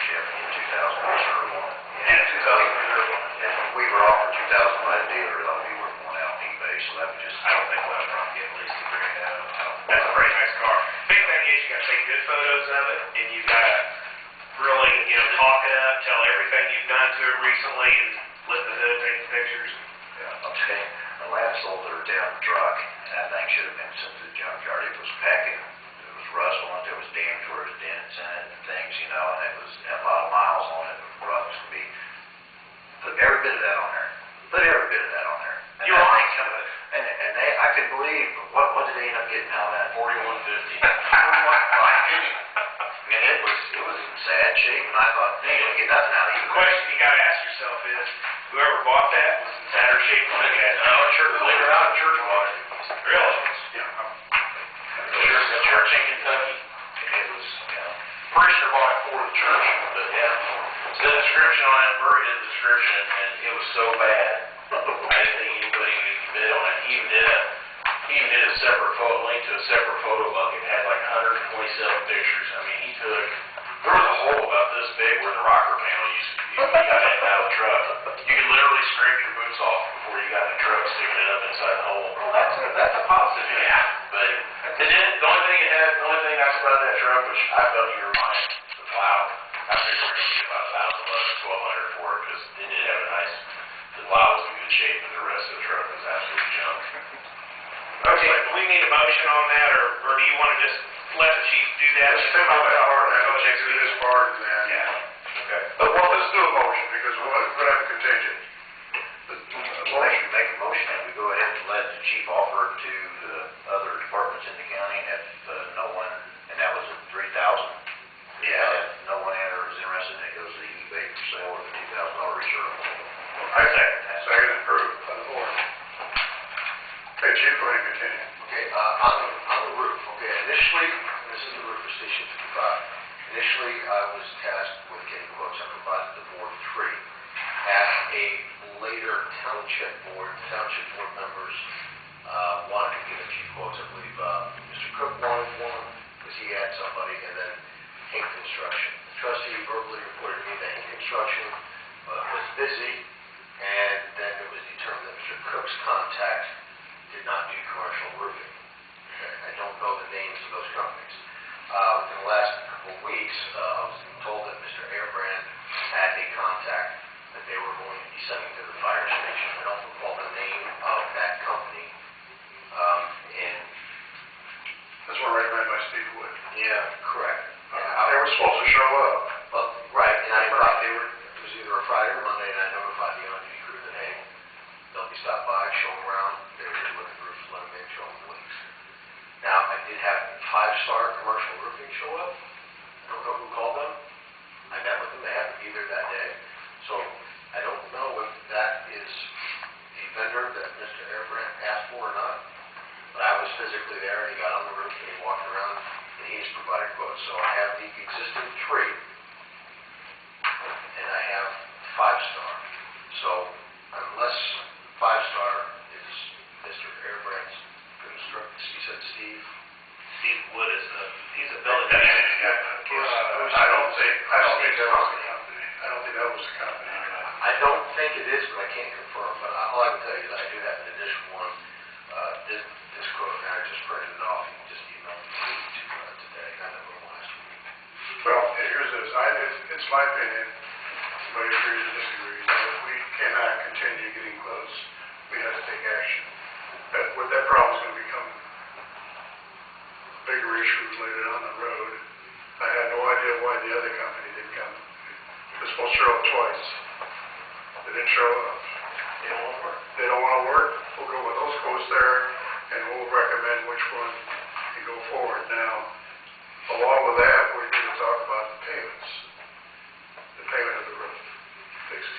Jeff, 2,000 reserve on it.
Yeah, 2,000 reserve on it.
If we were offered 2,000 by a dealer, it ought to be worth going out on eBay, so that would just.
I don't think we'll have a problem getting at least $2 grand out of it. That's a pretty nice car. Big thing is you gotta take good photos of it, and you gotta really, talk it up, tell everything you've done to it recently, and lift the hood, take the pictures.
Yeah, I'm saying, the last sold their down truck, and that thing should have been sent to the junkyard. It was packing, it was rust on it, there was damage where it was dents in it and things, you know, and it was had a lot of miles on it, and rust could be, put every bit of that on there. Put every bit of that on there. And
You're
that
on
thing come- And they, I could believe, what did they end up getting out of that?
4150.
And it was in sad shape, and I thought, they ain't gonna get nothing out of
The
it.
question you gotta ask yourself is, whoever bought that was in sadder shape than you guys.
No, church, believe it or not, church bought it.
Really?
The church in Kentucky.
It was, you know,
Pretty sure bought it for the church, but yeah. The description on it, Murray did the description, and it was so bad. I didn't think anybody would even bid on it. He even did a separate photo, link to a separate photo book. It had like 127 pictures. I mean, there was a hole about this big where the rocker panel used to be. You got it out of the truck. You could literally scrape your boots off before you got in the truck, sticking it up inside the hole.
well, that's a positive.
Yeah, but the only thing nice about that truck, which I felt you were buying, the plow, I figured we were going to get about $1,000, $1,200 for it, because it did have the plow was in good shape, but the rest of the truck was absolute junk.
Okay, do we need a motion on that, or do you wanna just let the chief do that?
Let's take on that part, and I'll do this part, and then.
Yeah, okay.
But well, let's do a motion, because we'll have a contingent.
Motion, make a motion that we go ahead and let the chief offer it to the other departments in the county, and if no one, and that was at 3,000.
Yeah.
If no one is interested, it goes to the eBay for sale with a $2,000 reserve.
I second that. Second and approved by the board. Okay, Chief, go ahead and continue.
Okay, on the roof, okay, initially, this is the roof for Station 55. Initially, I was tasked with getting quotes. I provided the board 3. At a later township board members wanted to give a few quotes. I believe Mr. Cook wanted one because he had somebody, and then Hink Construction. The trustee verbally reported to me that Hink Construction was busy, and then it was determined that Mr. Cook's contact did not do commercial roofing. Okay, I don't know the names of those companies. Within the last couple of weeks, I was told that Mr. Airbrand had a contact that they were going to be sending to the fire station. I don't recall the name of that company. And
That's one recommended by Steve Wood.
yeah, correct.
They were supposed to show up.
Well, right, and I thought it was either a Friday or Monday, and I notified the on-duty crew that, hey, they'll be stopped by, show them around, they're here to look at the roofs, let them in, show them the leaks. Now, I did have 5-star commercial roofing show up. I don't know who called them. I met with them, they happened to be there that day. So, I don't know if that is the vendor that Mr. Airbrand asked for or not. But I was physically there, and he got on the roof, and he walked around, and he has provided quotes. So I have the existing 3, and I have 5-star. So unless 5-star is Mr. Airbrand's construct, he said Steve.
Steve Wood he's a building guy.
I don't think that was the company. I don't think that was the company.
I don't think it is, but I can't confirm. But all I can tell you is I do have an additional one. This quote, and I just printed it off. You can just email it to today. I got that one last week.
Well, here's this, it's my opinion, but agrees or disagrees, that if we cannot continue getting close, we have to take action. That problem's gonna become a bigger issue later on the road. I had no idea why the other company didn't come. They're supposed to show up twice. They didn't show up.
They don't want to work.
They don't wanna work, we'll go with those quotes there, and we'll recommend which one to go forward. Now, along with that, we need to talk about the payments, the payment of the roof, fixed.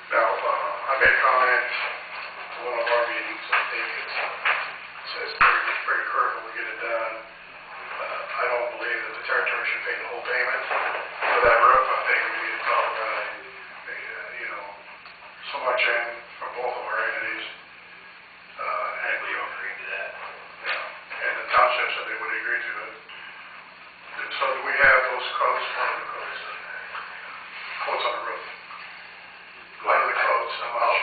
Now, I made a comment in one of our meetings, I think it says pretty current when we get it done. I don't believe that the territory should pay the whole payment for that roof. I think we need to talk about, so much in from both of our entities. And we agree to that. Yeah, and the township said they would agree to it. So do we have those quotes? What are the quotes? Quotes on the roof. What are the quotes? How much?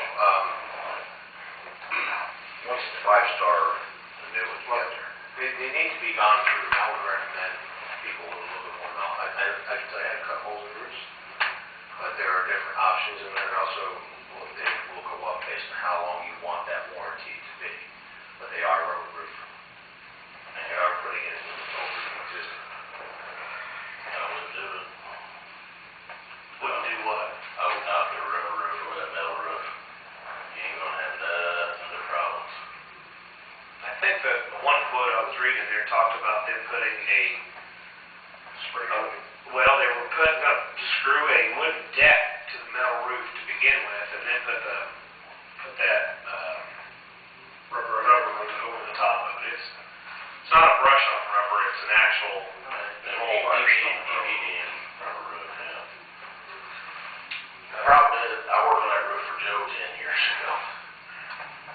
Once the 5-star, the new ones get there.
They need to be gone through. I would recommend people with a little bit more knowledge. I can tell you how to cut holes in roofs, but there are different options, and then also they will go up based on how long you want that warranty to be. But they are rubber roof. putting it over the existing.
I wouldn't do it.
Wouldn't do what?
I would not put a rubber roof over that metal roof. You ain't gonna have nothing but problems.
I think that the one quote I was reading there talked about them putting well, they were putting up, screw a wooden deck to the metal roof to begin with, and then put that, rubber roof over the top of it. It's not a brush on rubber, it's an actual roll
EPDM rubber roof, yeah. The problem is, I worked on that roof for Joe 10 years ago.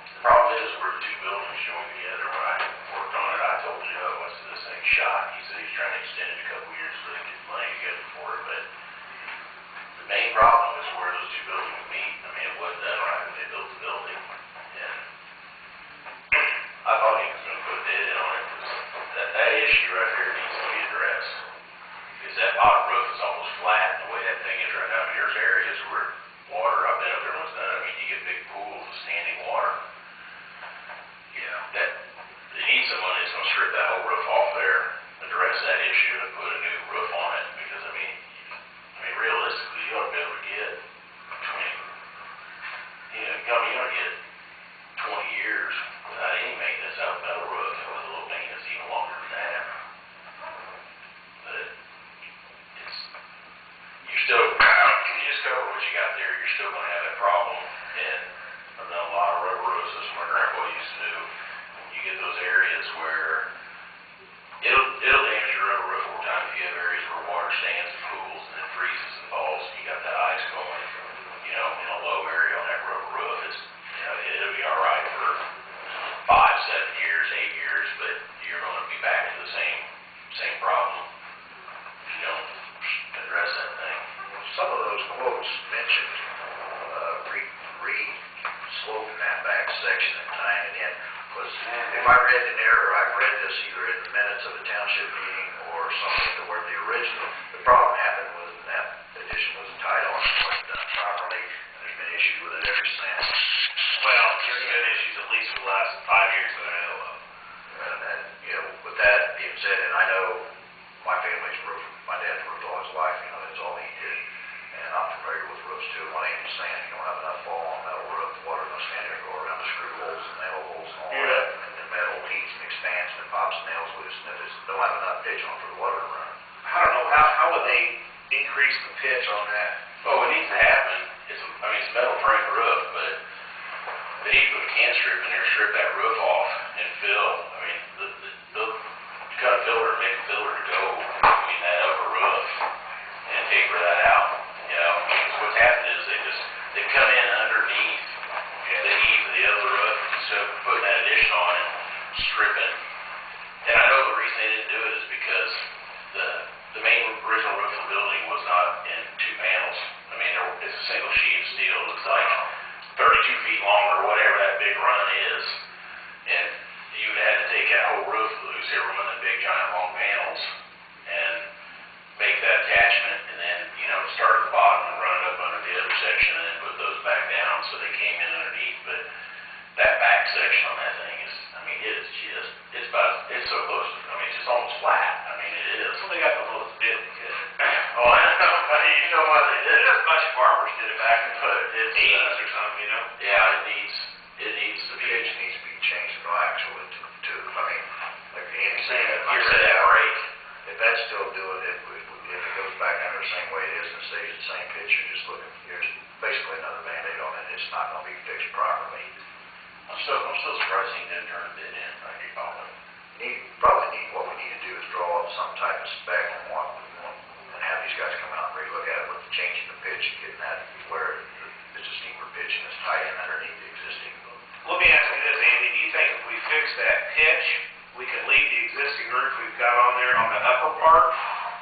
The problem is, where the two buildings joined together, when I worked on it, I told Joe, I said, this thing's shot. He said he's trying to extend it a couple years so they can get the money together for it, but the main problem is where those two buildings would meet. I mean, it wasn't done right when they built the building, and I thought he was gonna put a bid in on it, because that issue right there needs to be addressed. Because that bottom roof is almost flat, and the way that thing is right now, I mean, there's areas where water, I've been up there and it's done, I mean, you get big pools of standing water. That, they need someone that's gonna strip that whole roof off there, address that issue, and put a new roof on it, because, I mean, realistically, you ought to be able to get between, you ought to get 20 years without any maintenance out of metal roof, and with a little maintenance even longer than that. But it's, you're still, you just cover what you got there, you're still gonna have that problem, and I've done a lot of rubber roofs, that's what my grandpa used to do. You get those areas where it'll damage your rubber roof over time if you have areas where water stands and pools and then freezes and falls, and you got that ice going, in a low area on that rubber roof, it'll be all right for 5, 7 years, 8 years, but you're gonna be back to the same problem if you don't address that thing.
Some of those quotes mentioned, re-sloping that back section and tying it in, was, if I read in there, or I've read this either in the minutes of the township meeting or something, to where the problem happened was that addition was tied on, it wasn't done properly, and there's been issues with it ever since.
Well, there's been issues at least for the last 5 years that I know of.
And, with that being said, and I know my family's roof, my dad's roofed all his life, that's all he did. And I'm familiar with roofs too. One ain't saying you don't have enough fall on metal roof, water don't stand there, go around the screw holes and nail holes and all that. And the metal heats and expands and it pops nails loose, and if it don't have enough pitch on for the water to run.
I don't know, how would they increase the pitch on that?
Well, what needs to happen is, it's a metal frame roof, but they need to put a can strip in there, strip that roof off and fill. They'll cut a filter, make a filter to go between that upper roof and taper that out. Because what's happened is they come in underneath the eave of the other roof instead of putting that addition on and stripping. And I know the reason they didn't do it is because the main original roof of the building was not in 2 panels. It's a single sheet of steel. It looks like 32 feet long or whatever that big run is. And you would have to take that whole roof loose, every one of the big giant long panels, and make that attachment, and then, start at the bottom and run it up under the other section, and then put those back down so they came in underneath. But that back section on that thing is, it's so close to, it's just almost flat. It is.
Well, they got the lowest bid they could.
Oh, I know. You know why they did it?
A bunch of farmers did it back in the
It's,
80s or something,
Yeah, it needs to be.
Pitch needs to be changed to actually to, like Andy said.
You said that right.
If that's still doing it, if it goes back under the same way it is and it stays the same pitch, you're just basically another Band-Aid on it. It's not gonna be fixed properly.
I'm still surprised he didn't turn a bid in, like he probably.
What we need to do is draw up some type of spec on what we want, and have these guys come out and relook at it with changing the pitch and getting that where it's a steeper pitch and it's tied in underneath the existing.
Let me ask you this, Andy, do you think if we fix that pitch, we can leave the existing roof we've got on there on the upper part?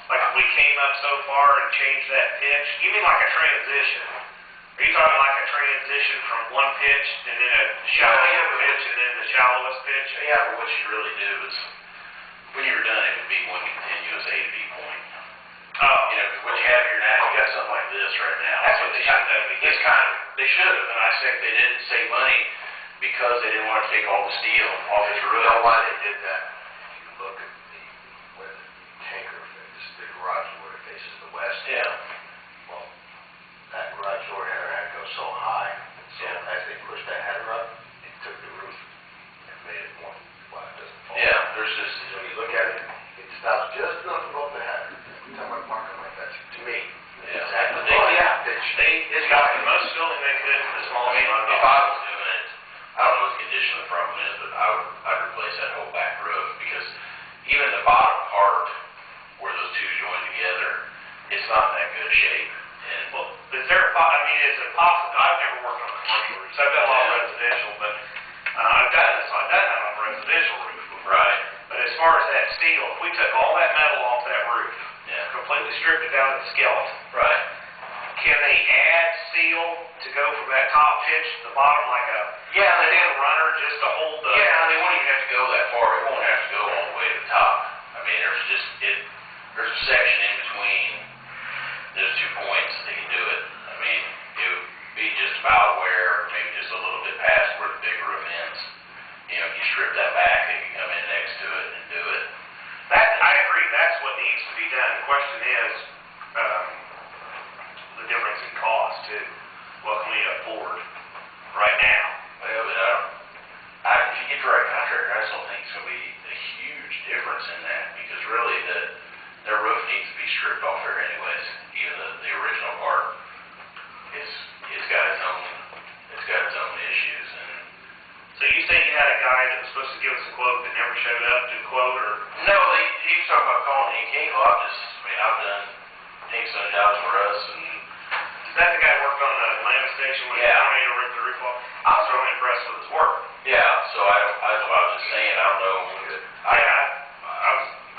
Like if we came up so far and changed that pitch? You mean like a transition? Are you talking like a transition from one pitch and then a shallower pitch and then the shallowest pitch?
Yeah, but what you really do is, when you were done, it would be one continuous A to B point.
Oh.
What you have here now, you got something like this right now.
That's what they should have done.
They should have, and I think they didn't save money because they didn't want to take all the steel off his
You
roof.
know why they did that? If you look at the
Yeah. Well, that garage door header had to go so high, so
Yeah.
as they pushed that header up, it took the roof and made it more, well, it doesn't fall.
Yeah, there's just,
So when you look at it, it stops just enough above the header. Every time I park, I'm like, that's, to me,
Yeah.
exactly.
It's got the most filling they could for the
I
smallest
mean,
amount of
if I
dollars.
was doing it, I don't know what the condition of the front one is, but I'd replace that whole back roof, because even the bottom part, where those two join together, it's not in that good shape, and,
Well, is there I mean, is it possible, I've never worked on commercial roofs, I've done a lot of residential, but, I've done that on a residential roof before.
right,
But as far as that steel, if we took all that metal off that roof,
yeah,
completely stripped it down to the skeleton,
right.
can they add steel to go from that top pitch to the bottom like a
Yeah, they
thin runner just to hold the?
Yeah, they won't even have to go that far, it won't have to go all the way to the top. I mean, there's a section in between those 2 points that they can do it. I mean, it would be just about where, maybe just a little bit past where the big roof ends. You know, if you strip that back, they can come in next to it and do it.
I agree, that's what needs to be done. The question is, the difference in cost too. What can we afford right now?
Well, but if you get the right contractor, I just don't think it's gonna be a huge difference in that, because really their roof needs to be stripped off there anyways, even the original part. It's got its own issues, and
So you say you had a guy that was supposed to give us a quote that never showed up to quote, or?
no, he was talking about calling Hank Hinkle. I've done Hank's done jobs for us, and
Is that the guy who worked on the Atlanta station when the
Yeah.
tornado ripped the roof off? I was really impressed with his work.
yeah, so that's what I was just saying, I don't know.
I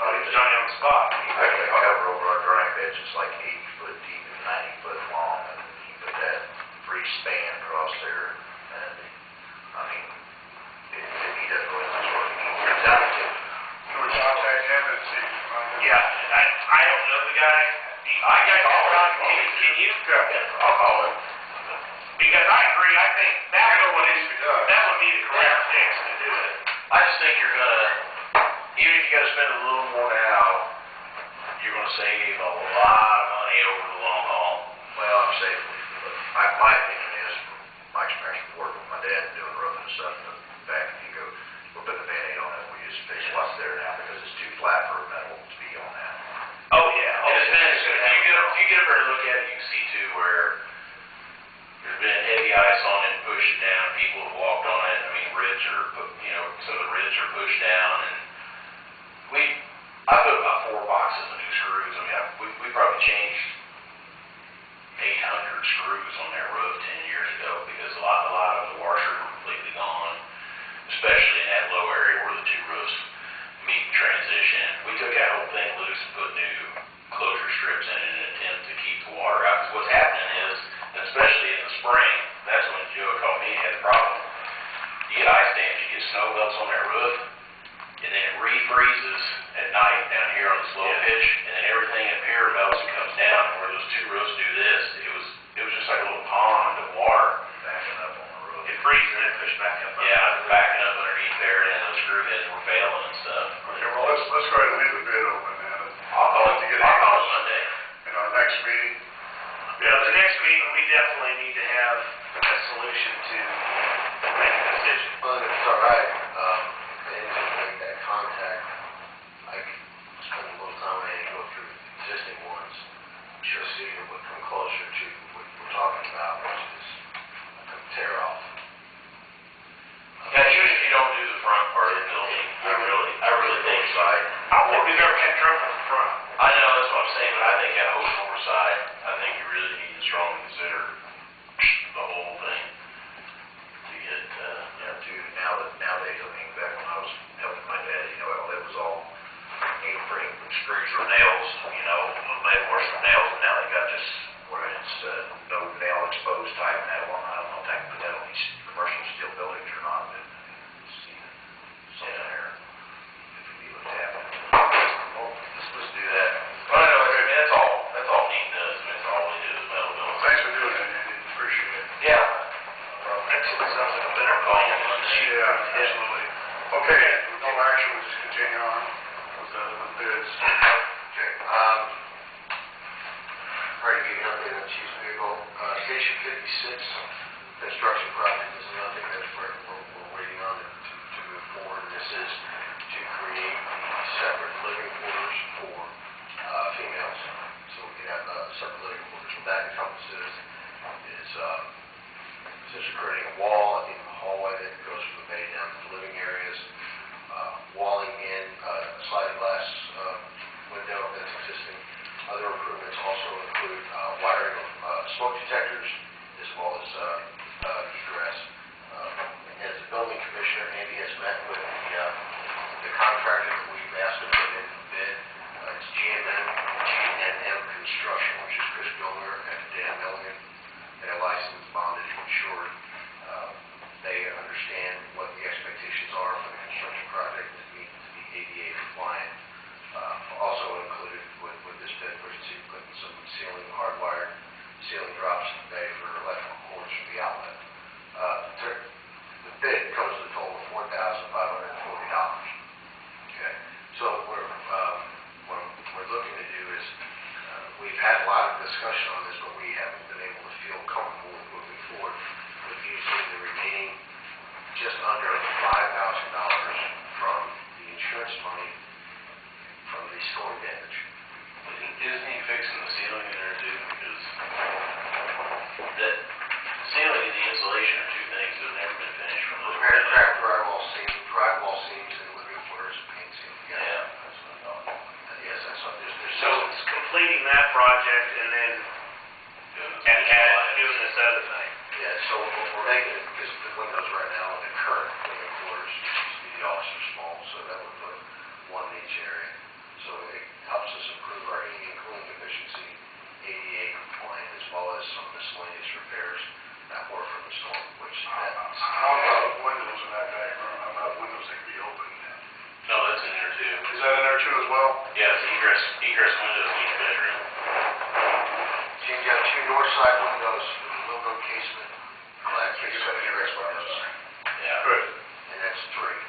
thought he was Johnny on the spot.
I can cover over our dry beds, it's like 80 foot deep and 90 foot long, and he put that free span across there, and, I mean, he doesn't really much work, he's out of it.
Can we contact him and see?
Yeah, I don't know the guy.
I can call him.
Can you?
I'll call him.
Because I agree, I think that
You know what needs to be done.
would be the correct fix to do it.
I just think you're gonna, even if you gotta spend a little more now, you're gonna save a lot of money over the long haul. Well, I'm saying, my opinion is, my experience with working with my dad and doing roofing and stuff, back, if you go, we'll put the Band-Aid on it, we just fix what's there now, because it's too flat for metal to be on that.
Oh, yeah.
And if you get up there and look at it, you can see too where there's been heavy ice on it and pushed it down, people have walked on it, I mean, ribs are, some of the ribs are pushed down, and I put about 4 boxes of new screws, I mean, we probably changed 800 screws on their roof 10 years ago, because a lot of the washers were completely gone, especially in that low area where the two roofs meet and transition. We took that whole thing loose and put new closure strips in an attempt to keep the water out, because what's happening is, and especially in the spring, that's when Joe called me and had a problem. You get ice dams, you get snow melts on that roof, and then it refreezes at night down here on this low pitch, and then everything up here melts and comes down, and where those two roofs do this, it was just like a little pond of water backing up on the roof.
It freezes and it pushed back up.
Yeah, it's backing up underneath there, and the screw heads were failing and stuff.
Okay, well, let's go ahead and leave the bid open then.
I'll call it Monday.
In our next meeting,
Yeah, the next meeting, we definitely need to have a solution to make a decision.
Well, if it's all right, if they need to make that contact, I could spend a little time and go through the existing ones, just see if we come closer to what we're talking about, which is a tear off.
Yeah, even if you don't do the front part of the building, I really think side.
I don't think we've ever had trouble with the front.
I know, that's what I'm saying, but I think that whole north side, I think you really need to strongly consider the whole thing to get, dude, nowadays, I mean, back when I was helping my dad, it was all needle-free screws or nails, made worse for nails, and now they got this, where it's, no nail exposed type metal, I don't know if they can put that on these commercial steel buildings or not, but it's, something there, if you look at it. Well, let's do that. Well, I know, I mean, that's all
construction project. This is another thing that we're waiting on to move forward. This is to create the separate living quarters for females, so we can have separate living quarters. What that encompasses is essentially creating a wall at the end of the hallway that goes from the bay down to the living areas, walling in a sliding glass window that's existing. Other improvements also include wiring of smoke detectors as well as egress. As the building commissioner, Andy has met with the contractor that we've asked to put in the bid. It's GNM Construction, which is Chris Gilmer and Dan Milligan. They're licensed, bonded, insured. They understand what the expectations are for the construction project that needs to be ADA compliant. Also included with this bid, we're putting some ceiling, hardwired ceiling drops in the bay for electrical cords for the outlet. The bid comes to a total of $4,540. Okay, so what we're looking to do is, we've had a lot of discussion on this, but we haven't been able to feel comfortable with moving forward with using the remaining just under $5,000 from the insurance money from the storm damage.
Isn't he fixing the ceiling in there too? Because the ceiling and the insulation are two things that have never been finished from those.
Repair cracked drywall seams in the living quarters, paint seams.
Yeah, that's what I thought.
Yes, that's what there's
So it's completing that project and then doing this other thing.
Yeah, so we're making it, because the windows right now in the current living quarters used to be the officer small, so that would put one in each area. So it helps us improve our heating and cooling efficiency, ADA compliant, as well as some miscellaneous repairs that were from the storm, which that's...
How about windows in that back room? How about windows that can be opened?
No, that's in there too.
Is that in there too as well?
Yeah, it's egress windows in each bedroom.
So you've got two north side windows with aluminum casement, black
You
casement,
said the
egress
egress windows.
windows,
Yeah.
Good.
and that's three.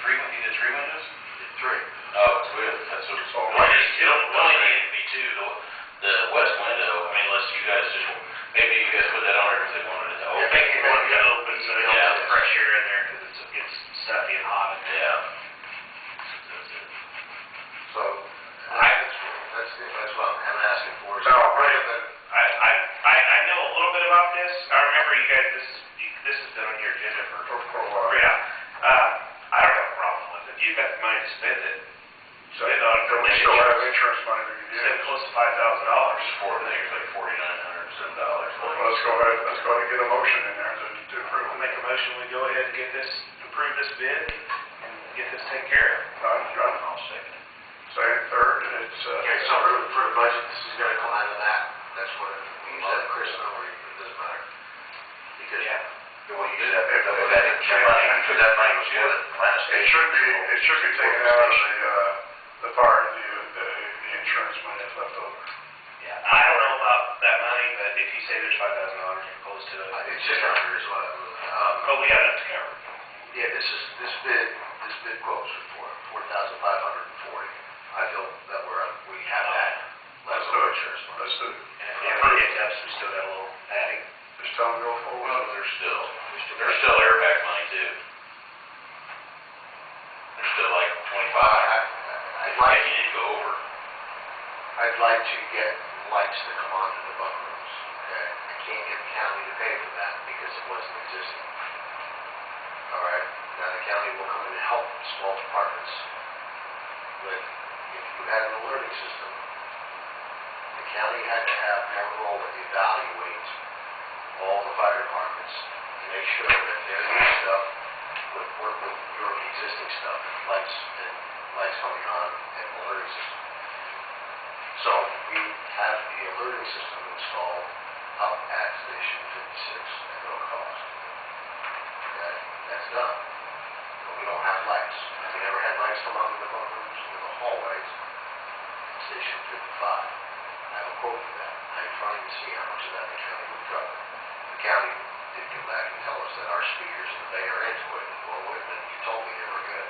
You did three windows?
Three.
Oh, it's good. That's what it's.
Oh,
It only needed to be two. The west window, I mean, unless you guys just, maybe you guys put that on there because they wanted it to
I
open.
think you want it to open so it
Yeah.
gets fresh air in there because it gets stuffy and hot in there.
Yeah. That's it.
So, that's what I'm asking for.
No, great.
I know a little bit about this. I remember you guys, this has been on your agenda
For a while.
yeah. I don't have a problem with it. You've got the money to spend it.
So,
Spend on it for
we
the
still have
insurance.
insurance money we can
Spend
use.
close to $5,000.
I think it's like $4,907.
Let's go ahead and get a motion in there to approve
I'll
it.
make a motion, we go ahead and get this, approve this bid and get this taken care of.
John,
I'll second it.
second, third, it's,
Okay, so for the budget, this is gonna come out of that, that's what, we use that Chris number, it doesn't matter. Because,
Well, you said that money was for the plan of
it
station.
should be taken out of the part, the insurance money that's left over.
Yeah, I don't know about that money, but if you say there's $5,000, you're close to it.
it's just under is what,
But we got enough to cover.
yeah, this bid quote was for $4,540. I feel that we have that
Let's
left
do
over
it.
insurance money.
Let's do it.
And if we have any hiccups, we still got a little adding.
Just tell them to go forward.
Well, there's still airbag money too. There's still like 25.
I'd like,
If you did go over.
I'd like to get lights to come on in the bunk rooms, okay? I can't get the county to pay for that because it wasn't existing. All right, now the county will come in and help small departments with, if you had an alerting system, the county had to have Motorola evaluate all the fire departments and make sure that their new stuff would work with your existing stuff, lights coming on and alerting system. So we have the alerting system installed up at Station 56 at no cost. Okay, that's done. But we don't have lights. We never had lights come on in the bunk rooms or the hallways at Station 55. I have a quote for that. I'm trying to see how much of that the county would cover. The county did come back and tell us that our speakers in the bay are antiquated. Well, wait a minute, you told me they were good.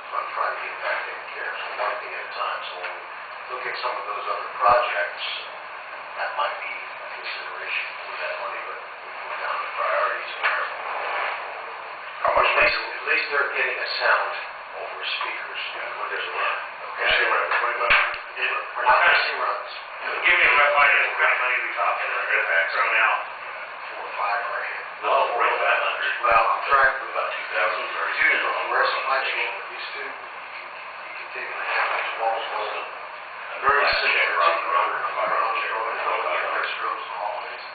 So I'm trying to get that taken care of, so one thing at a time. So when we look at some of those other projects, that might be a consideration for that money getting a sound over speakers when there's a run, okay?
See, we're at 25.
We're not missing runs.
Give me a rough idea of what kind of money we talking about thrown out.
4 or 5 right here.
Well, 4,500.
Well, I'm trying to,
About 2,000 or
dude, where's the much, these two, you can take them and have these walls full. Very similar to the other strobes and hallways.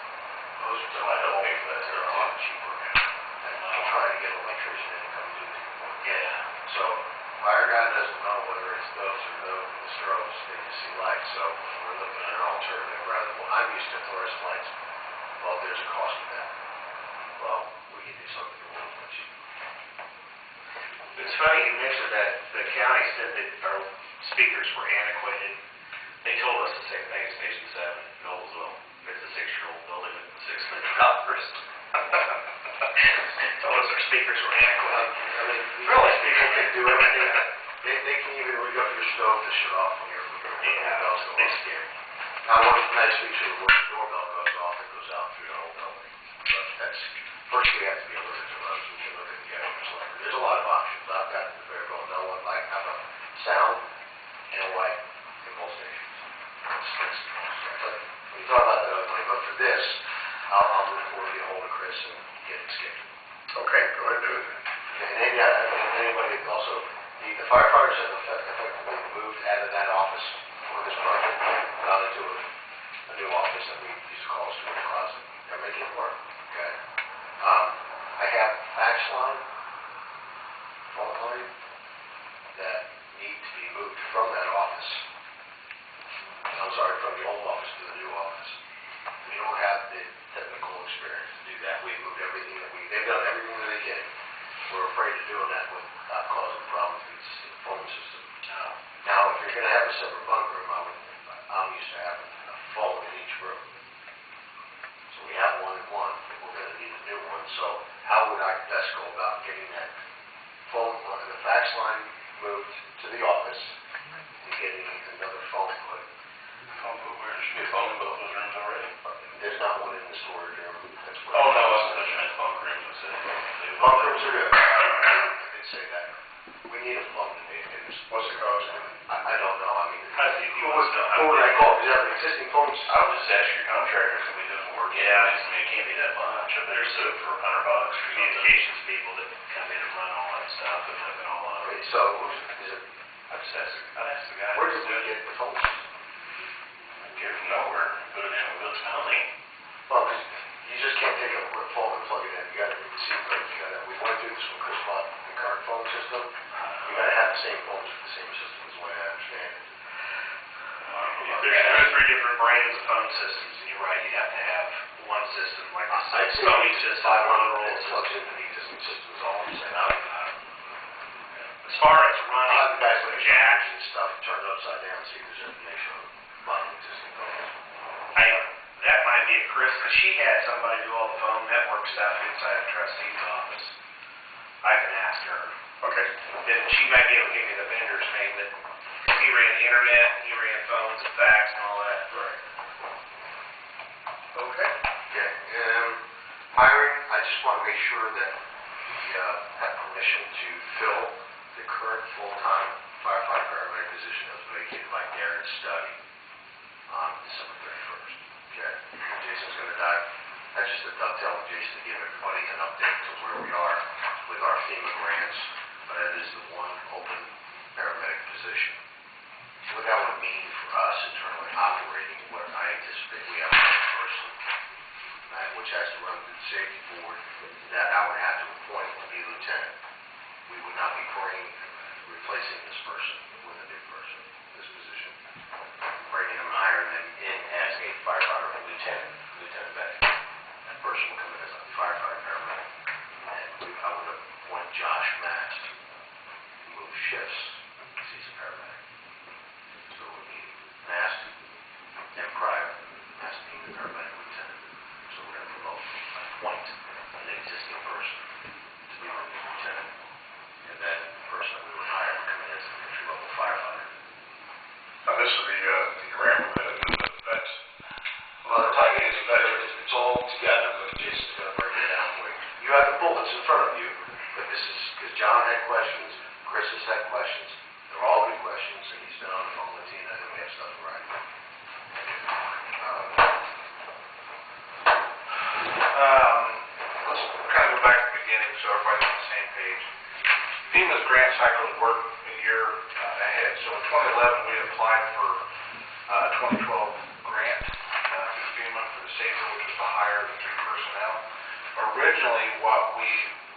Those are
I don't pay for that
they're a
stuff.
lot cheaper. And I'll try to get an electrician in to come do it.
Yeah.
So, fire guy doesn't know whether it's those or those, the strobes, they just see lights, so we're looking at an alternative rather than, I'm used to fluorescent lights. Well, there's a cost to that. Well, we can do something a little bit cheaper.
It's funny you mentioned that the county said that our speakers were antiquated. They told us the same thing at Station 7, Noblesville. It's a 6-year-old building with $6 million. Told us our speakers were antiquated.
I mean,
Really?
people can do everything. They can even rig up your stove to shut off when your bells go
They
off.
scare me.
Now, one nice feature where the doorbell goes off, it goes out through the whole building. But that's, first we have to be alerted to those. We can look at the items later. There's a lot of options. I've got the variable, no one like, have a sound and a light in both stations. But when you talk about that other money, but for this, I'll move forward, get hold of Chris and get it scheduled.
Okay, go ahead and do it.
And anybody also, the firefighters have effectively moved out of that office for this project, out into a new office that we used to call a storage closet. They're making it work, okay? I have fax line, phone line, that need to be moved from that office. I'm sorry, from the old office to the new office. We don't have the technical experience to do that. We've moved everything they've done everything that they can. We're afraid of doing that without causing problems with the phone system. Now, if you're going to have a separate bunk room, I'm used to having a phone in each room. So we have one in one, but we're going to need a new one. So how would I best go about getting that phone line, the fax line moved to the office and getting another phone put?
Phone booth, where there should be a phone in both those rooms already.
There's not one in the storage room. That's what
Oh, no, I was looking at bunk rooms and said.
bunk rooms are good. I did say that. We need a phone in this.
What's the cost?
I don't know. I mean,
I think you
who
want to know.
would I call? Does that have an existing phone
I
system?
would just ask your contractor if we do the work.
Yeah.
I mean, it can't be that much. I better set it for $100 or something.
Communications people that come in and run all that stuff and hook it all up.
Okay, so is it,
I'd ask the guy.
where did we get the phone system?
Get it from nowhere, put it in with Village Building.
Well, 'cause you just can't take a phone and plug it in. You got to receive it. You got to. We went through this when Chris bought the current phone system. You got to have the same phones with the same system, is the way I understand it.
There's 2 or 3 different brands of phone systems, and you're right, you have to have one system, like the
I'd say
Sony
it's
system,
500
Motorola
that plugs
system.
into the existing system is all I'm saying.
As far as
I'll
running
have the guys look at
jack,
jacks and stuff, turn it upside down, see if there's information on the existing phones.
that might be a Chris, because she had somebody do all the phone network stuff inside the trustee's office. I can ask her.
Okay.
Then she might be able to give me the vendor's name that, he ran internet, he ran phones and fax and all that.
Right. Okay.
Okay, hiring, I just want to make sure that we have permission to fill the current full-time firefighter paramedic position that was vacated by Darren Study on December 31st. Okay, Jason's going to die. That's just a dovetail with Jason to give everybody an update to where we are with our FEMA grants, but that is the one open paramedic position. What that would mean for us internally operating, what I anticipate we have one person, which has to run through the safety board, that I would have to appoint to be lieutenant. We would not be replacing this person with a new person, this position. Bringing them, hiring them in as a firefighter or lieutenant medic. That person will come in as a firefighter paramedic. And I would appoint Josh Mast to move shifts, because he's a paramedic. So it would be Mast and Pryor, Mast being the paramedic lieutenant. So we're going to appoint an existing person to be the new lieutenant. And then the person that we would hire would come in as an entry-level firefighter.
Now, this is the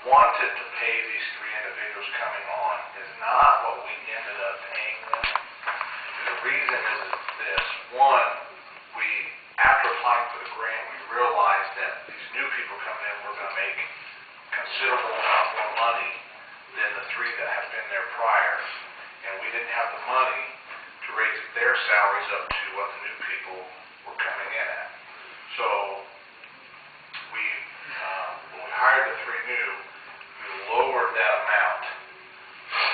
wanted to pay these three individuals coming on is not what we ended up paying them. And the reason is this: one, after applying for the grant, we realized that these new people coming in were going to make considerable amount more money than the three that have been there prior. And we didn't have the money to raise their salaries up to what the new people were coming in at. So when we hired the three new, we lowered that amount.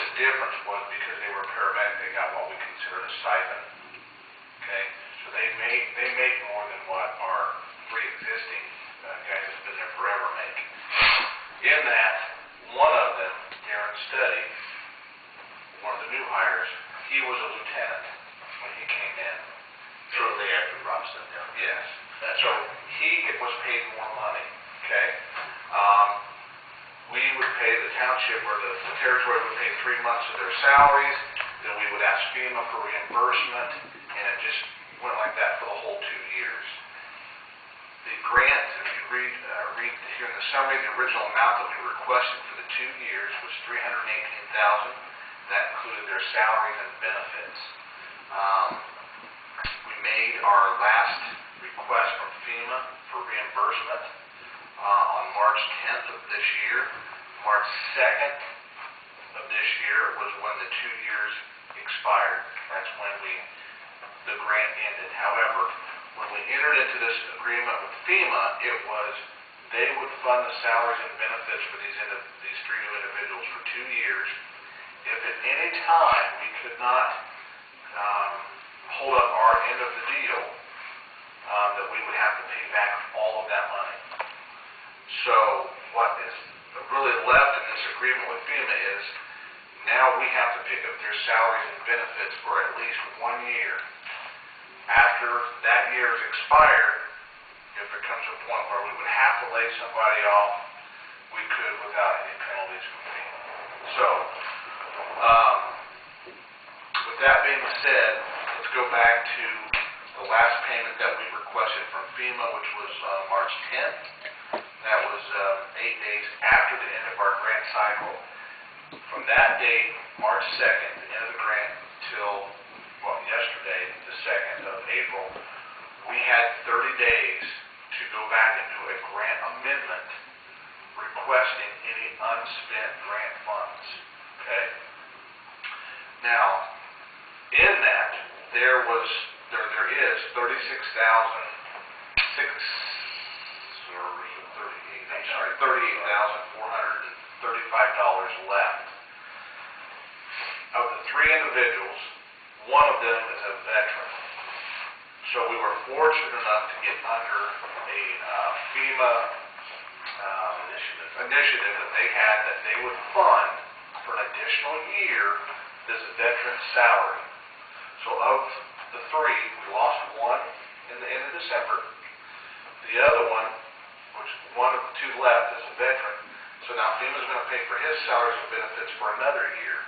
The difference was because they were paramedic, they got what we considered a stipend. Okay, so they make more than what our three existing guys who've been there forever make. In that, one of them, Darren Study, one of the new hires, he was a lieutenant when he came in.
Shortly after Rob stepped down.
Yes.
That's
So
right.
he was paid more money, okay? We would pay the township, or the territory would pay 3 months of their salaries, then we would ask FEMA for reimbursement, and it just went like that for the whole 2 years. The grant, if you read here in the summary, the original amount that we requested for the 2 years was $318,000. That included their salaries and benefits. We made our last request from FEMA for reimbursement on March 10th of this year. March 2nd of this year was when the 2 years expired. That's when the grant ended. However, when we entered into this agreement with FEMA, it was they would fund the salaries and benefits for these three new individuals for 2 years. If at any time we could not hold up our end of the deal, that we would have to pay back all of that money. So what is really left in this agreement with FEMA is now we have to pick up their salaries and benefits for at least 1 year. After that year is expired, if it comes to a point where we would have to lay somebody off, we could without any penalties from FEMA. So, with that being said, let's go back to the last payment that we requested from FEMA, which was March 10th. That was 8 days after the end of our grant cycle. From that date, March 2nd, the end of the grant, till yesterday, the 2nd of April, we had 30 days to go back and do a grant amendment requesting any unspent grant funds. Okay? Now, in that, there is $38,435 left. Of the three individuals, one of them is a veteran. So we were fortunate enough to get under a FEMA initiative that they had, that they would fund for an additional year this veteran's salary. So of the three, we lost one in the end of December. The other one, which one of the two left, is a veteran. So now FEMA's going to pay for his salaries and benefits for another year.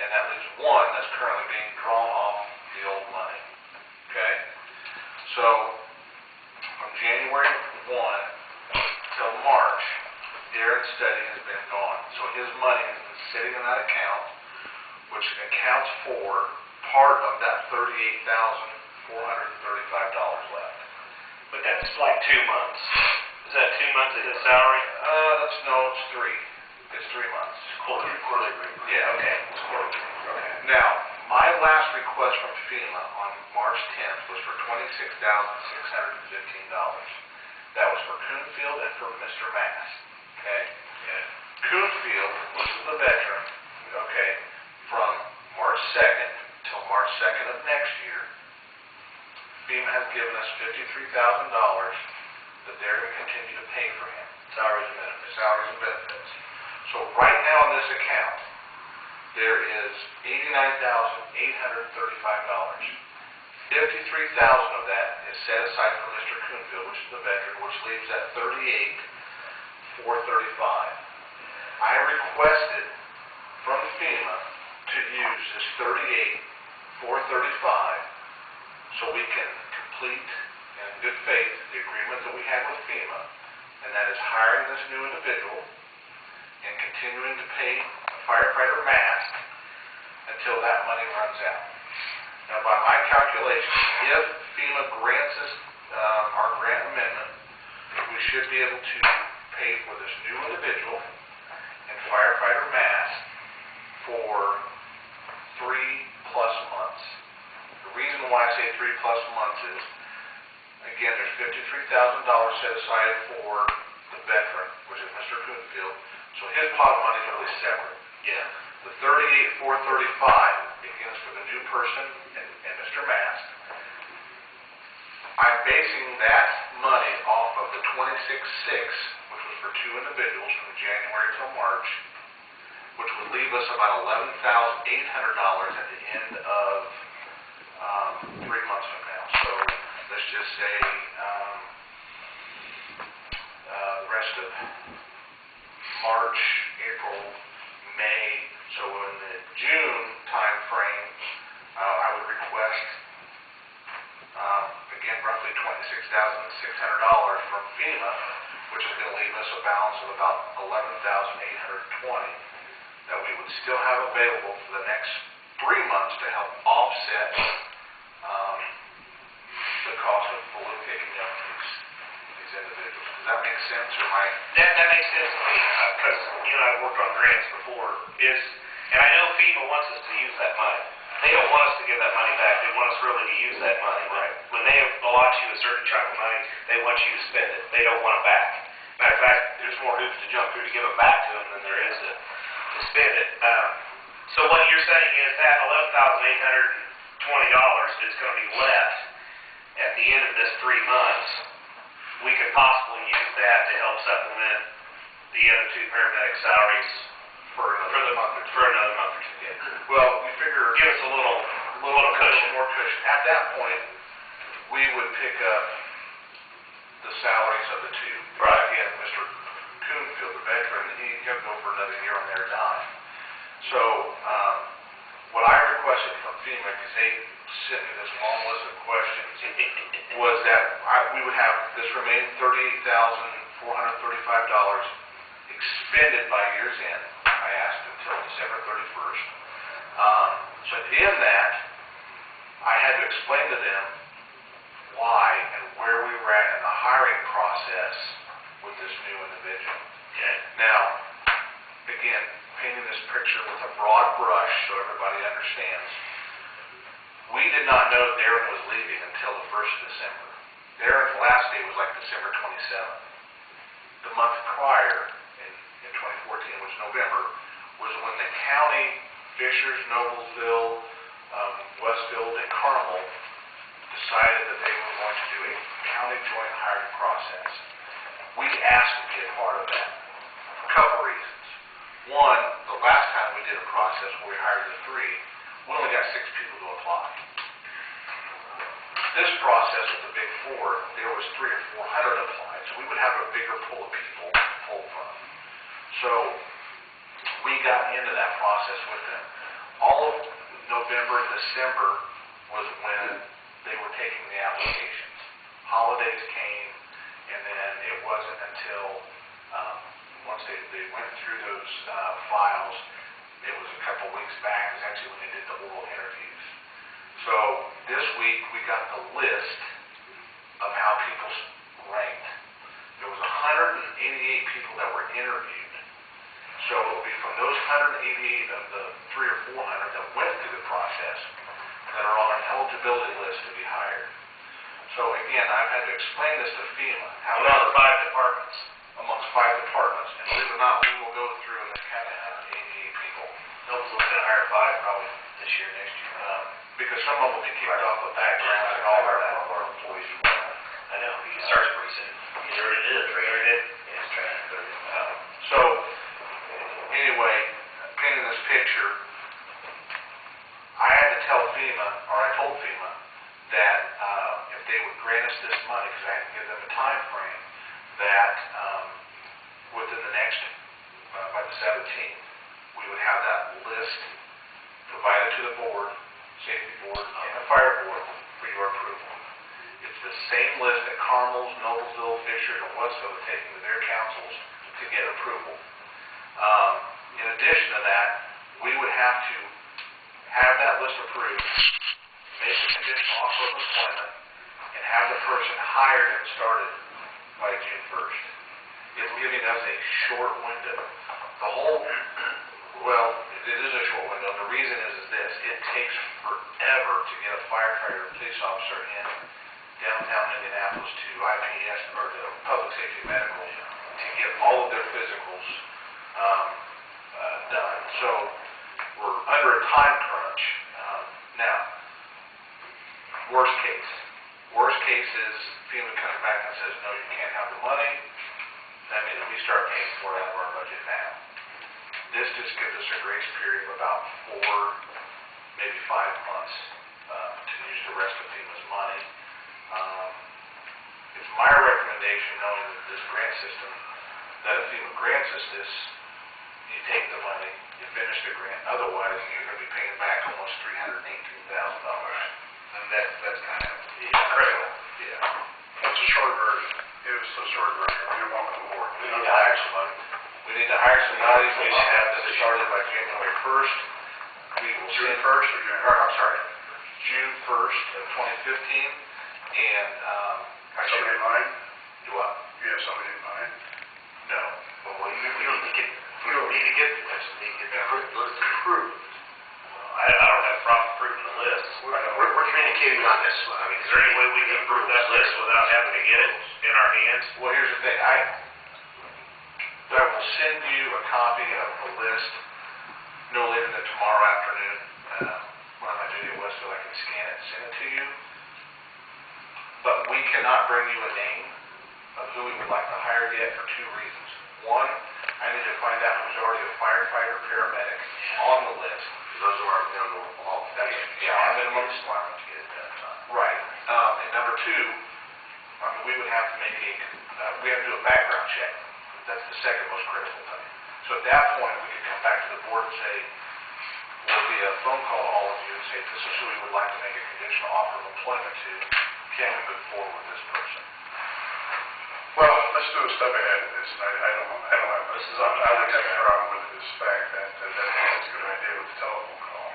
And that leaves one that's currently being drawn off the old money. Okay? So, from January 1 till March, Darren's study has been gone. So his money has been sitting in that account, which accounts for part of that $38,435 left.
But that's like 2 months. Is that 2 months of his salary?
It's 3. It's 3 months.
Quarterly rate.
Yeah, okay. It's quarterly. Okay. Now, my last request from FEMA on March 10th was for $26,615. That was for Coonfield and for Mr. Mass. Okay?
Okay.
Coonfield, which is the veteran, okay, from March 2nd till March 2nd of next year, FEMA has given us $53,000 that they're going to continue to pay for him.
Salaries and benefits.
Salaries and benefits. So right now in this account, there is $89,835. $53,000 of that is set aside for Mr. Coonfield, which is the veteran, which leaves that $38,435. I requested from FEMA to use this $38,435 so we can complete, in good faith, the agreement that we had with FEMA, and that is hiring this new individual and continuing to pay a firefighter mask until that money runs out. Now, by my calculations, if FEMA grants us our grant amendment, we should be able to pay for this new individual and firefighter mask for 3+ months. The reason why I say 3+ months is, again, there's $53,000 set aside for the veteran, which is Mr. Coonfield, so his pot of money is really separate.
Yeah.
The $38,435, again, is for the new person and Mr. Mask. I'm basing that money off of the 26.6, which was for 2 individuals from January till March, which would leave us about $11,800 at the end of 3 months from now. So let's just say the rest of March, April, May. So in the June time frame, I would request, again, roughly $26,600 from FEMA, which is going to leave us a balance of about $11,820 that we would still have available for the next 3 months to help offset the cost of fully picking up these individuals. Does that make sense, or am I?
That makes sense to me, because, I've worked on grants before, and I know FEMA wants us to use that money. They don't want us to give that money back, they want us really to use that money.
Right.
When they allot you a certain chunk of money, they want you to spend it, they don't want it back. Matter of fact, there's more hoops to jump through to give it back to them than there is to spend it. So what you're saying is that $11,820 that's going to be left at the end of this 3 months, we could possibly use that to help supplement the other 2 paramedic salaries for another month or 2. Yeah.
Well, you figure
Give us a little cushion.
more cushion. At that point, we would pick up the salaries of the 2.
Right.
Again, Mr. Coonfield, the veteran, he'll go for another year on their dime. So, what I requested from FEMA, because they sent me this long list of questions, was that we would have this remaining $38,435 expended by year's end. I asked until December 31st. So in that, I had to explain to them why and where we were at in the hiring process with this new individual.
Okay.
Now, again, painting this picture with a broad brush so everybody understands, we did not know Darren was leaving until the 1st of December. Darren's last day was like December 27th. The month prior, in 2014, which was November, was when the county, Fishers, Noblesville, Westfield, and Carmel decided that they were going to do a county joint hiring process. We asked to be a part of that for a couple reasons. One, the last time we did a process where we hired the 3, we only got 6 people to apply. This process with the Big 4, there was 300 or 400 applied, so we would have a bigger pool of people to pull from. So we got into that process with them. All of November and December was when they were taking the applications. Holidays came, and then it wasn't until once they went through those files, it was a couple weeks back, is actually when they did the oral interviews. So this week we got the list of how people ranked. There was 188 people that were interviewed. So it will be from those 188 of the 300 or 400 that went through the process that are on an eligibility list to be hired. So again, I've had to explain this to FEMA.
Among 5 departments.
Amongst 5 departments. And believe it or not, we will go through and count 188 people.
Nobody's going to hire 5 probably this year, next year.
Because some of them will be kicked off with background and all that.
Our employees.
I know, he starts pretty soon.
He already did.
He already did?
Yeah, he's training 30.
So, anyway, painting this picture, I had to tell FEMA, or I told FEMA, that if they would grant us this money, because I had to give them a time frame, that within the next, by the 17th, we would have that list provided to the board, safety board, and the fire board for your approval. It's the same list that Carmel's, Noblesville, Fishers, and Westfield are taking to their councils to get approval. In addition to that, we would have to have that list approved, make a conditional offer of employment, and have the person hired and started by June 1st. It's giving us a short window. The whole, well, it is a short window. The reason is this: it takes forever to get a firefighter or police officer in downtown Indianapolis to IPS or to Public Safety Medical to get all of their physicals done. So we're under a time crunch. Now, worst case is FEMA comes back and says, no, you can't have the money. That means we start paying for it out of our budget now. This just gives us a grace period of about 4, maybe 5 months to use the rest of FEMA's money. It's my recommendation, knowing that this grant system, that if FEMA grants us this, you take the money, you finish the grant. Otherwise, you're going to be paying back almost $318,000. And that's kind of critical. Yeah.
What's the short version? Give us the short version. We don't want the board.
We need to hire somebody.
We need to hire somebody. We should have this started by January 1st. We will
June
send,
1st or January?
I'm sorry, June 1st of 2015. And
Somebody in mind?
Do what?
You have somebody in mind?
No.
But we don't need to get the list. We need to get the list approved.
I don't have a problem approving the list.
We're communicating on this one. I mean,
Is there any way we can approve that list without having to get it in our hands?
Well, here's the thing. I will send you a copy of the list no later than tomorrow afternoon when I'm at Duty West, so I can scan it and send it to you. But we cannot bring you a name of who we would like to hire yet for 2 reasons. One, I need to find out who's already a firefighter, paramedic on the list.
those are our minimum qualifications.
Yeah, our minimum
requirement to get it done.
Right. And number 2, I mean, we would have to make we have to do a background check. That's the second most critical thing. So at that point, we could come back to the board and say, we'll be a phone call to all of you and say, this is who we would like to make a conditional offer of employment to. Can we move forward with this person?
Well, let's do a step ahead of this. I don't have, I would have a problem with this fact that that's a good idea with the telephone call.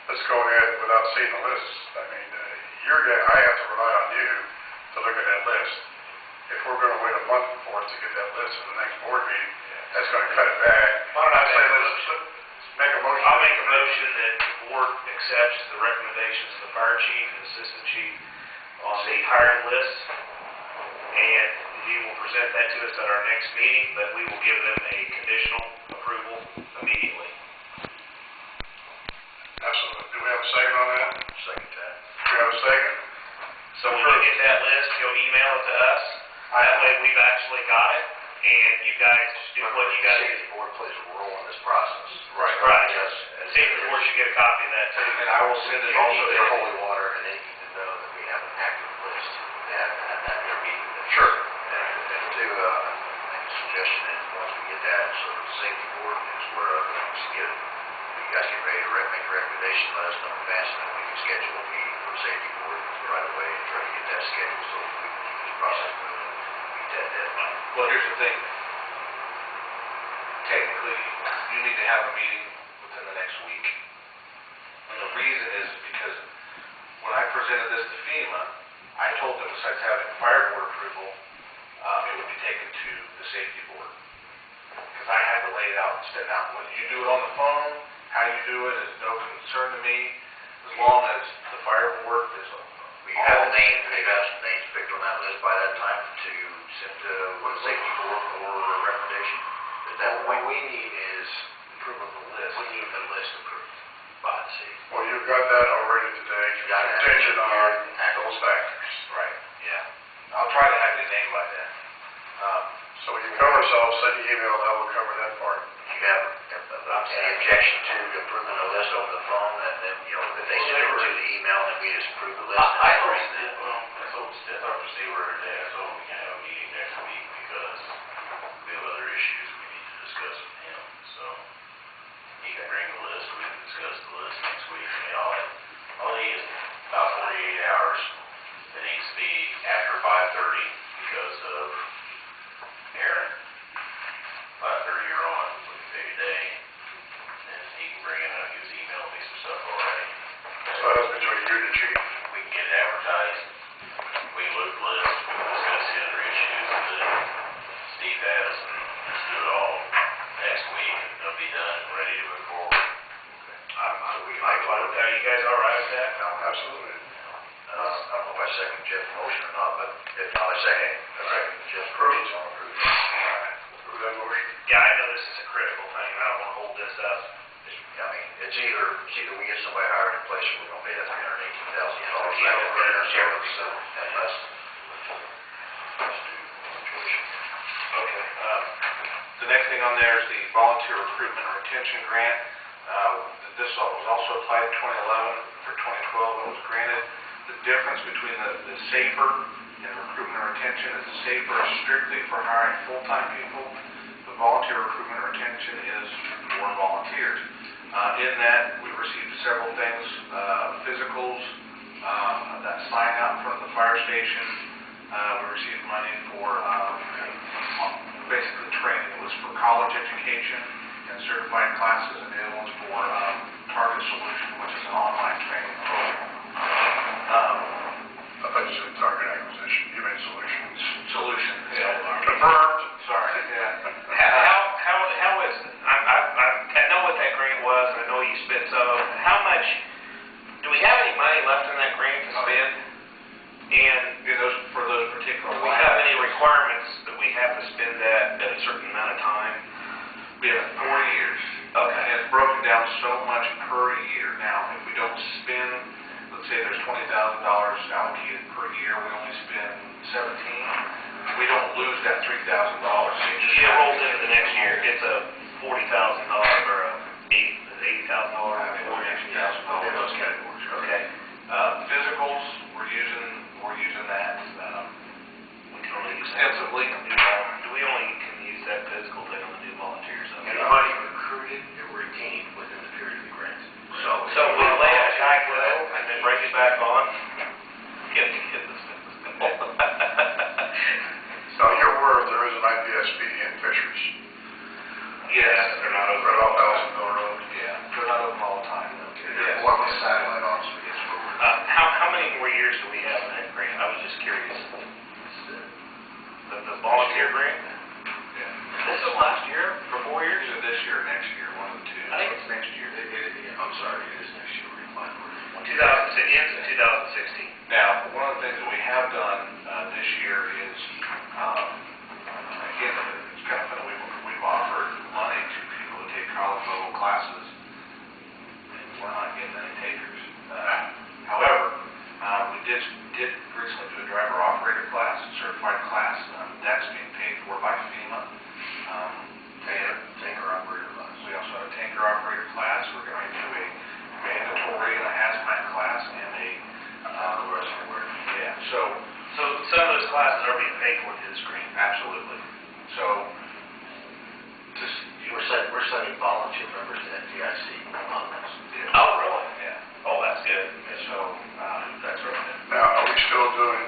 Let's go ahead without seeing the list. I mean, I have to rely on you to look at that list. If we're gonna wait a month for us to get that list for the next board meeting, that's gonna cut it back.
Why don't I
I'd say let's make a motion.
I'll make a motion that the board accepts the recommendations of the fire chief and assistant chief on the hiring list, and he will present that to us at our next meeting, but we will give them a conditional approval immediately.
Absolutely. Do we have a second on that?
Second that.
Do we have a second?
So when you get that list, you'll email it to us. That way we've actually got it, and you guys do what you gotta do.
The board plays a role in this process.
Right.
Right.
Yes.
Safety board should get a copy of that too.
And I will send it
You
also
need
to
their holy water, and they need to know that we have an active list. They have their meeting.
Sure.
And to make a suggestion is, once we get that, so the safety board is where things get, you guys get ready to make a recommendation, let us know in advance, and then we can schedule a meeting for the safety board right away and try to get that scheduled so we can keep this process moving and meet that deadline.
Well, here's the thing. Technically, you need to have a meeting within the next week. And the reason is because when I presented this to FEMA, I told them besides having fire board approval, it would be taken to the safety board. Because I had to lay it out and spit it out. Whether you do it on the phone, how you do it is no concern to me, as long as the fire board is
We have names, we have some names picked on that list by that time to send to the safety board for a recommendation. Is that what we need is
approval of the list.
we need the list approved by the city.
Well, you've got that already today.
You got it.
Contingent on those factors.
Right, yeah. I'll try to have your name by then.
So we can cover ourselves, send you email, that will cover that part.
You have any objection to approving the list over the phone, and then, if they send it to the email, then we just approve the list.
I thought the state were there, so we can have a meeting next week because we have other issues we need to discuss with him. So he can bring the list, we can discuss the list next week. I mean, all he is about 48 hours. It needs to be after 5:30 because of Aaron. 5:30 or on, we can take
motion or not, but if not, I say, hey, that's right, just approve it, so I'll approve it.
Approve that motion.
Yeah, I know this is a critical thing, and I don't want to hold this up.
I mean, it's either we get somebody hired in place, or we're gonna pay that $318,000.
Yeah, we're gonna share it,
So, and let's do tuition.
Okay. The next thing on there is the volunteer recruitment and retention grant. This was also applied in 2011. For 2012, it was granted. The difference between the SAFER and recruitment and retention is the SAFER is strictly for hiring full-time people. The volunteer recruitment and retention is for volunteers. In that, we received several things, physicals, that sign out in front of the fire station. We received money for basically training. It was for college education and certified classes, and the other one's for Target Solution, which is an online training program.
I thought you said target acquisition, you meant solutions.
Solution.
Confirmed.
Sorry, yeah.
How is, I know what that grant was, and I know you spent some. How much, do we have any money left in that grant to spend? And
For those particular
do we have any requirements that we have to spend that at a certain amount of time?
We have 4 years.
Okay.
And it's broken down so much per year. Now, if we don't spend, let's say there's $20,000 allocated per year, we only spend 17, we don't lose that $3,000.
It rolls into the next year. It's a $40,000 or a $80,000 for next year.
In those categories.
Okay.
Physicals, we're using that
We can only use that.
extensively.
Do we only can use that physical thing on the new volunteers?
Anybody recruited and retained within the period of the grant.
So we lay a guy go and then bring it back on? Get this.
Now, you're aware there is an IPSB in Fishers,
Yes, they're not over.
right off Allison Mill Road.
Yeah, they're not open all the time, though.
There's one with satellite officer, yes, where we're.
How many more years do we have in that grant? I was just curious. The volunteer grant?
Yeah.
This is last year for 4 years?
Either this year or next year, one of the two.
I think it's next year.
I'm sorry, it is next year, we're applying for it.
2006, ends in 2016.
Now, one of the things that we have done this year is, again, it's kind of funny, we've offered money to people to take college level classes, and we're not getting any takers. However, we did recently do a driver operator class, a certified class. That's being paid for by FEMA.
Tanker operator class.
We also have a tanker operator class. We're going to do a mandatory and a hazmat class and a So
some of those classes are being paid for through this grant.
absolutely. So just
We're sending volunteer members to NDIC on this.
Oh, really?
yeah.
Oh, that's good.
So that's right.
Now, are we still doing,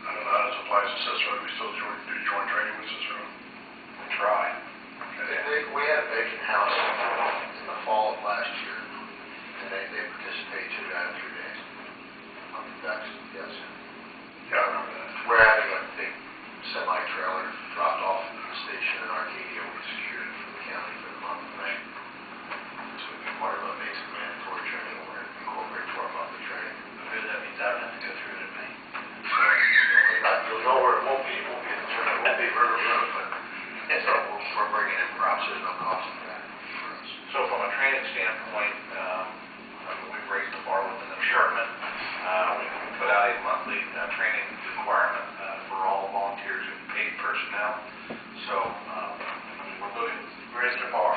I don't know how this applies to Cicero, are we still do joint training with Cicero?
We try.
We had a vacant house in the fall of last year, and they participated 2 out of 3 days. Yes.
Yeah, I remember that.
We're having a big semi-trailer dropped off at the station in Arcadia. We secured it from the county for the month of May. So we've been part of a basic mandatory training. We're going to incorporate to our monthly training.
Good, that means I don't have to go through it in May.
You'll know where it won't be. It won't be in the training. It won't be River Road, but so we're bringing in props. There's no cost for that for us.
So from a training standpoint, we've raised the bar within the department. We put out a monthly training requirement for all volunteers and paid personnel. So we're looking,
Raising the bar.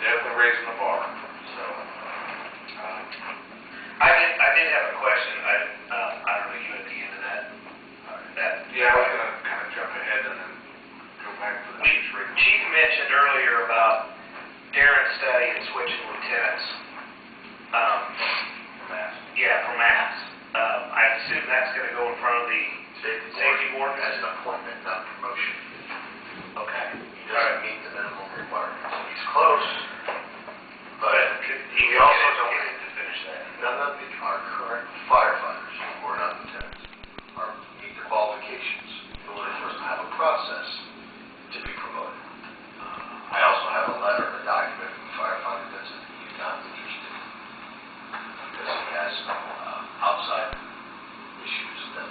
definitely raising the bar. So
I did have a question. I don't know, you at the end of that.
yeah, I was going to kind of jump ahead and then go back to the chief's rate.
Chief mentioned earlier about Darren's study and switching lieutenants. Yeah, for mass. I assume that's going to go in front of the safety board?
As an appointment, not promotion.
Okay.
He doesn't meet the minimum requirements. He's close, but
He
we also
also
don't
don't to finish that.
none of our current firefighters who are not lieutenants meet the qualifications in order for us to have a process to be promoted. I also have a letter, a document from a firefighter that says that he's not interested because he has outside issues that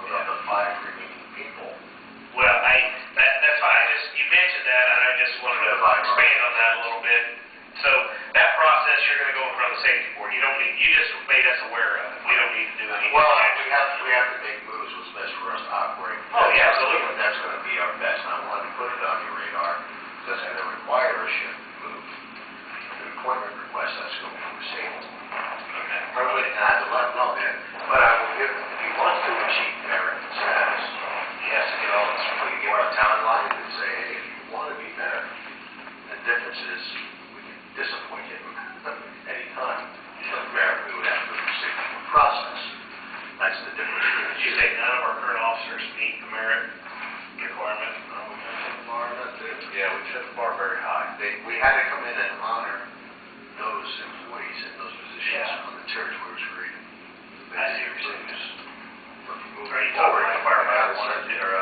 What about the 5 remaining people?
Well, that's fine, you mentioned that, and I just wanted to expand on that a little bit. So, that process, you're gonna go in front of the safety board, you don't need, you just made us aware of it, we don't need to do anything.
Well, we have to make moves what's best for us to operate.
Oh, yeah, absolutely.
That's gonna be our best, and I wanted to put it on your radar, because that's gonna require a shift move. The appointment request, that's gonna be disabled.
Okay.
I would not to let him know that, but I will give, if he wants to achieve merit status, he has to get all this, before you get on town line and say, hey, if you want to be merit, the difference is we can disappoint him any time. But merit, we would have to go through the safety process. That's the difference.
Did you say none of our current officers meet the merit requirement?
Yeah, we set the bar very high.
We had to come in and honor those employees in those positions
Yeah.
on the territories created.
I see what you're saying. Are you talking
Forward,
like firefighter 1 or 2, or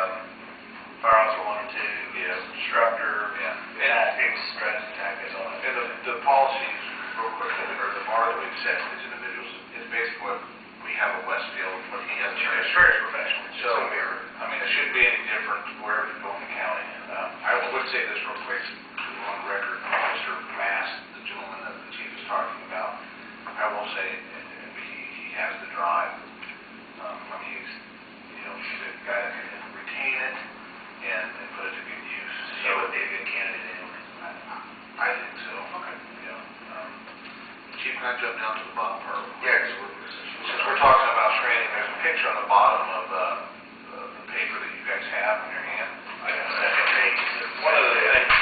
fire officer 1 or 2?
Yeah.
Instructor?
Yeah.
Tactics, strategy, tactics, all that.
And the policies, real quick, or the bar that we've set for these individuals, is basically what we have at Westfield, what he has.
Insurance professional.
So, I mean, it shouldn't be any different wherever you go in the county. I would say this real quick, to go on record, Mr. Mass, the gentleman that the chief is talking about, I will say, he has the drive. I mean, he's a guy that can retain it and put it to good use.
So would be a good candidate anyway.
I think so. Okay. Chief, can I jump down to the bottom part?
Yeah,
Since we're talking about training, there's a picture on the bottom of the paper that you guys have in your hand.
I got a second page.
One of the things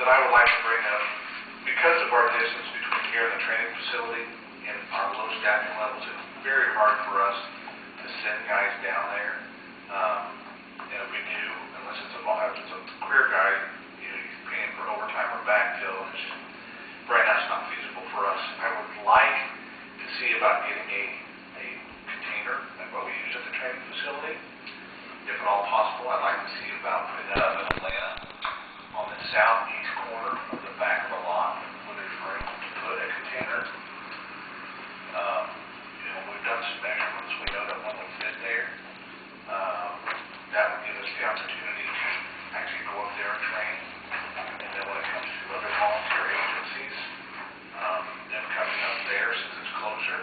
that I would like to bring up, because of our distance between here and the training facility and our low staffing levels, it's very hard for us to send guys down there. And if we do, unless it's a career guy, he's paying for overtime or backfill, and it's just, right now it's not feasible for us. I would like to see about getting a container like what we use at the training facility. If at all possible, I'd like to see about putting that up in Atlanta on the southeast corner of the back of the lot where there's room to put a container. We've done some measurements, we know that one would fit there. That would give us the opportunity to actually go up there and train. And then when it comes to other volunteer agencies, them coming up there since it's closer.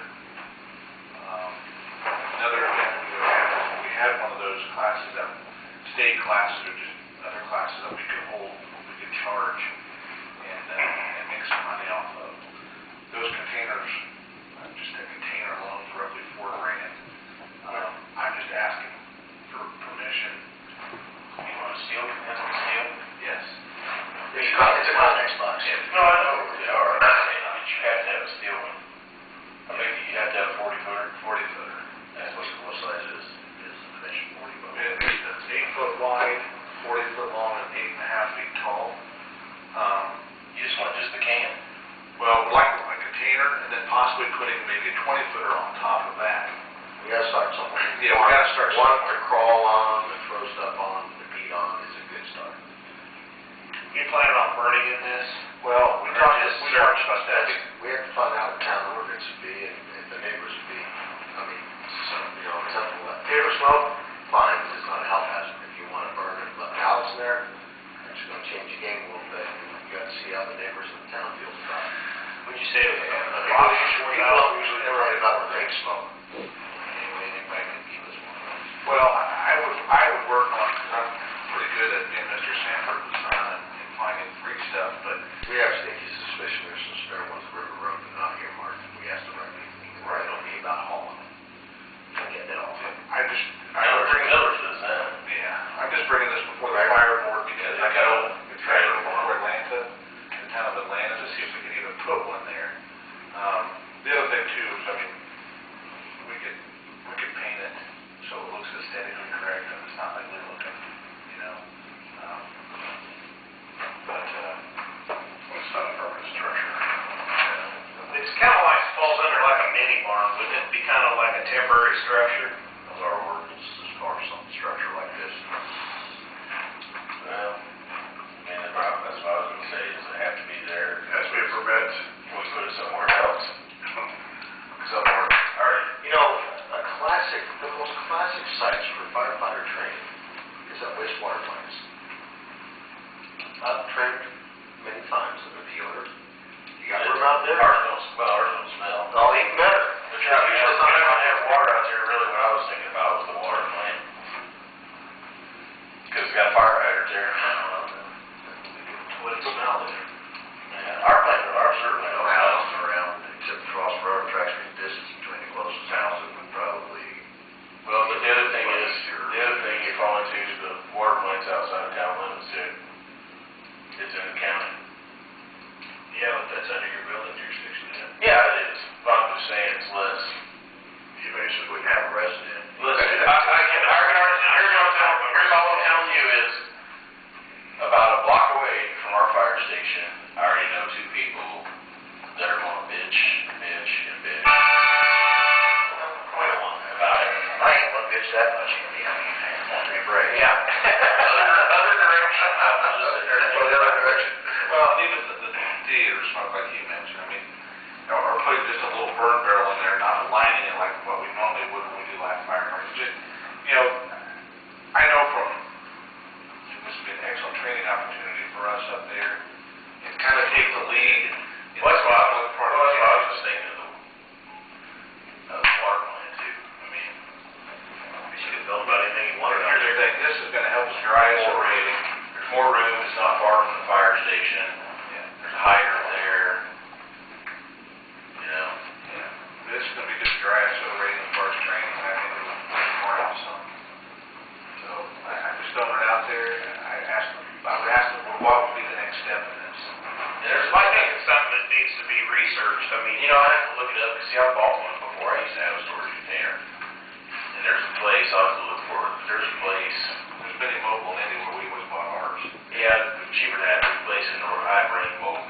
Another thing we would have is if we had one of those classes, that state classes or just other classes that we could hold, we could charge and make some money off of. Those containers, just a container alone is roughly $4,000. I'm just asking for permission.
You want to steal? That's a steal?
Yes.
It's a Connex box.
No, I know where they are. But you have to have a steel one. I mean, you have to have a 40-footer.
40-footer.
That's what size is dimension 40 bucks.
It's 8 foot wide, 40 foot long, and 8.5 feet tall.
You just want just the can?
Well, like a container, and then possibly putting maybe a 20-footer on top of that.
We gotta start somewhere.
Yeah, we gotta start
One
somewhere.
to crawl on, to throw stuff on, to beat on is a good start.
You planning on burning in this?
Well, we
Or
talked
just
about
search
that.
We have to find out what town ordinance would be, and if the neighbors would be, something like paper smoke, fine, because it's not a health hazard. If you want to burn it, let pallets in there, it's gonna change the game a little bit. You gotta see how the neighbors in the town feel about it.
Would you say it was a
People
box?
don't usually never write about the fake smoke. Anybody can give us one of those.
Well, I would work on, because I'm pretty good at being Mr. Sanford's son and finding free stuff, but
We have sneaky suspicion there's some spare ones at River Road that are not earmarked. We asked the right people. Right, it'll be about hauling it. And getting it off.
I would bring
Miller's does that.
Yeah, I'm just bringing this before the fire board because I got a trailer before Atlanta, the town of Atlanta, to see if we could even put one there. The other thing too is, I mean, we could paint it so it looks aesthetically correct and it's not ugly looking, but,
It's not a permanent structure.
It's kind of like, falls under like a mini barn, wouldn't it be kind of like a temporary structure?
Those are ordinances as far as some structure like this.
Well, that's what I was gonna say, does it have to be there?
It has to be a permit.
Can we put it somewhere else?
somewhere.
A classic, the most classic sites
right there. Wouldn't smell it. Yeah, our plant, ours certainly
No
don't
houses
smell.
around, except across railroad tracks, the distance between the closest houses would probably.
Well, but the other thing is, the other thing you fall into is the water plants outside of town limits too. It's in the county.
Yeah, but that's under your building jurisdiction,
Yeah, it is, but I'm just saying it's less.
You basically have a resident.
Listen, here's all I'm telling you is, about a block away from our fire station, I already know two people that are gonna bitch, bitch, and bitch.
Quite a lot.
About it.
I ain't gonna bitch that much, Andy, I mean, want me to break.
Yeah. Other direction, I was just sitting there.
Go the other direction.
Well, and even the theater smoke, like you mentioned, I mean, or putting just a little burn barrel in there, not aligning it like what we normally would when we do live fire emergency. Just, you know, I know from, this would be an excellent training opportunity for us up there, and kind of take the lead. In
Well, that's why I
public part of
was
the
just thinking of the water plant too. I mean,
You can build about anything you want.
Here's the thing, this is gonna help us dry us
more
already.
room, there's more room, it's not far from the fire station, there's a hydrant there. You know,
This is gonna be just dry us already as far as training, I think it'll more out some. So, I'm just throwing it out there, I would ask them, well, what would be the next step in this?
I think it's something that needs to be researched. I mean,
you know, I have to look it up, because see, I bought one before, I used to have a storage container. And there's a place, I'll have to look for it, but there's a place,
There's been mobile anywhere, we always bought ours.
yeah, cheaper than that, there's a place in North, I bring mobile.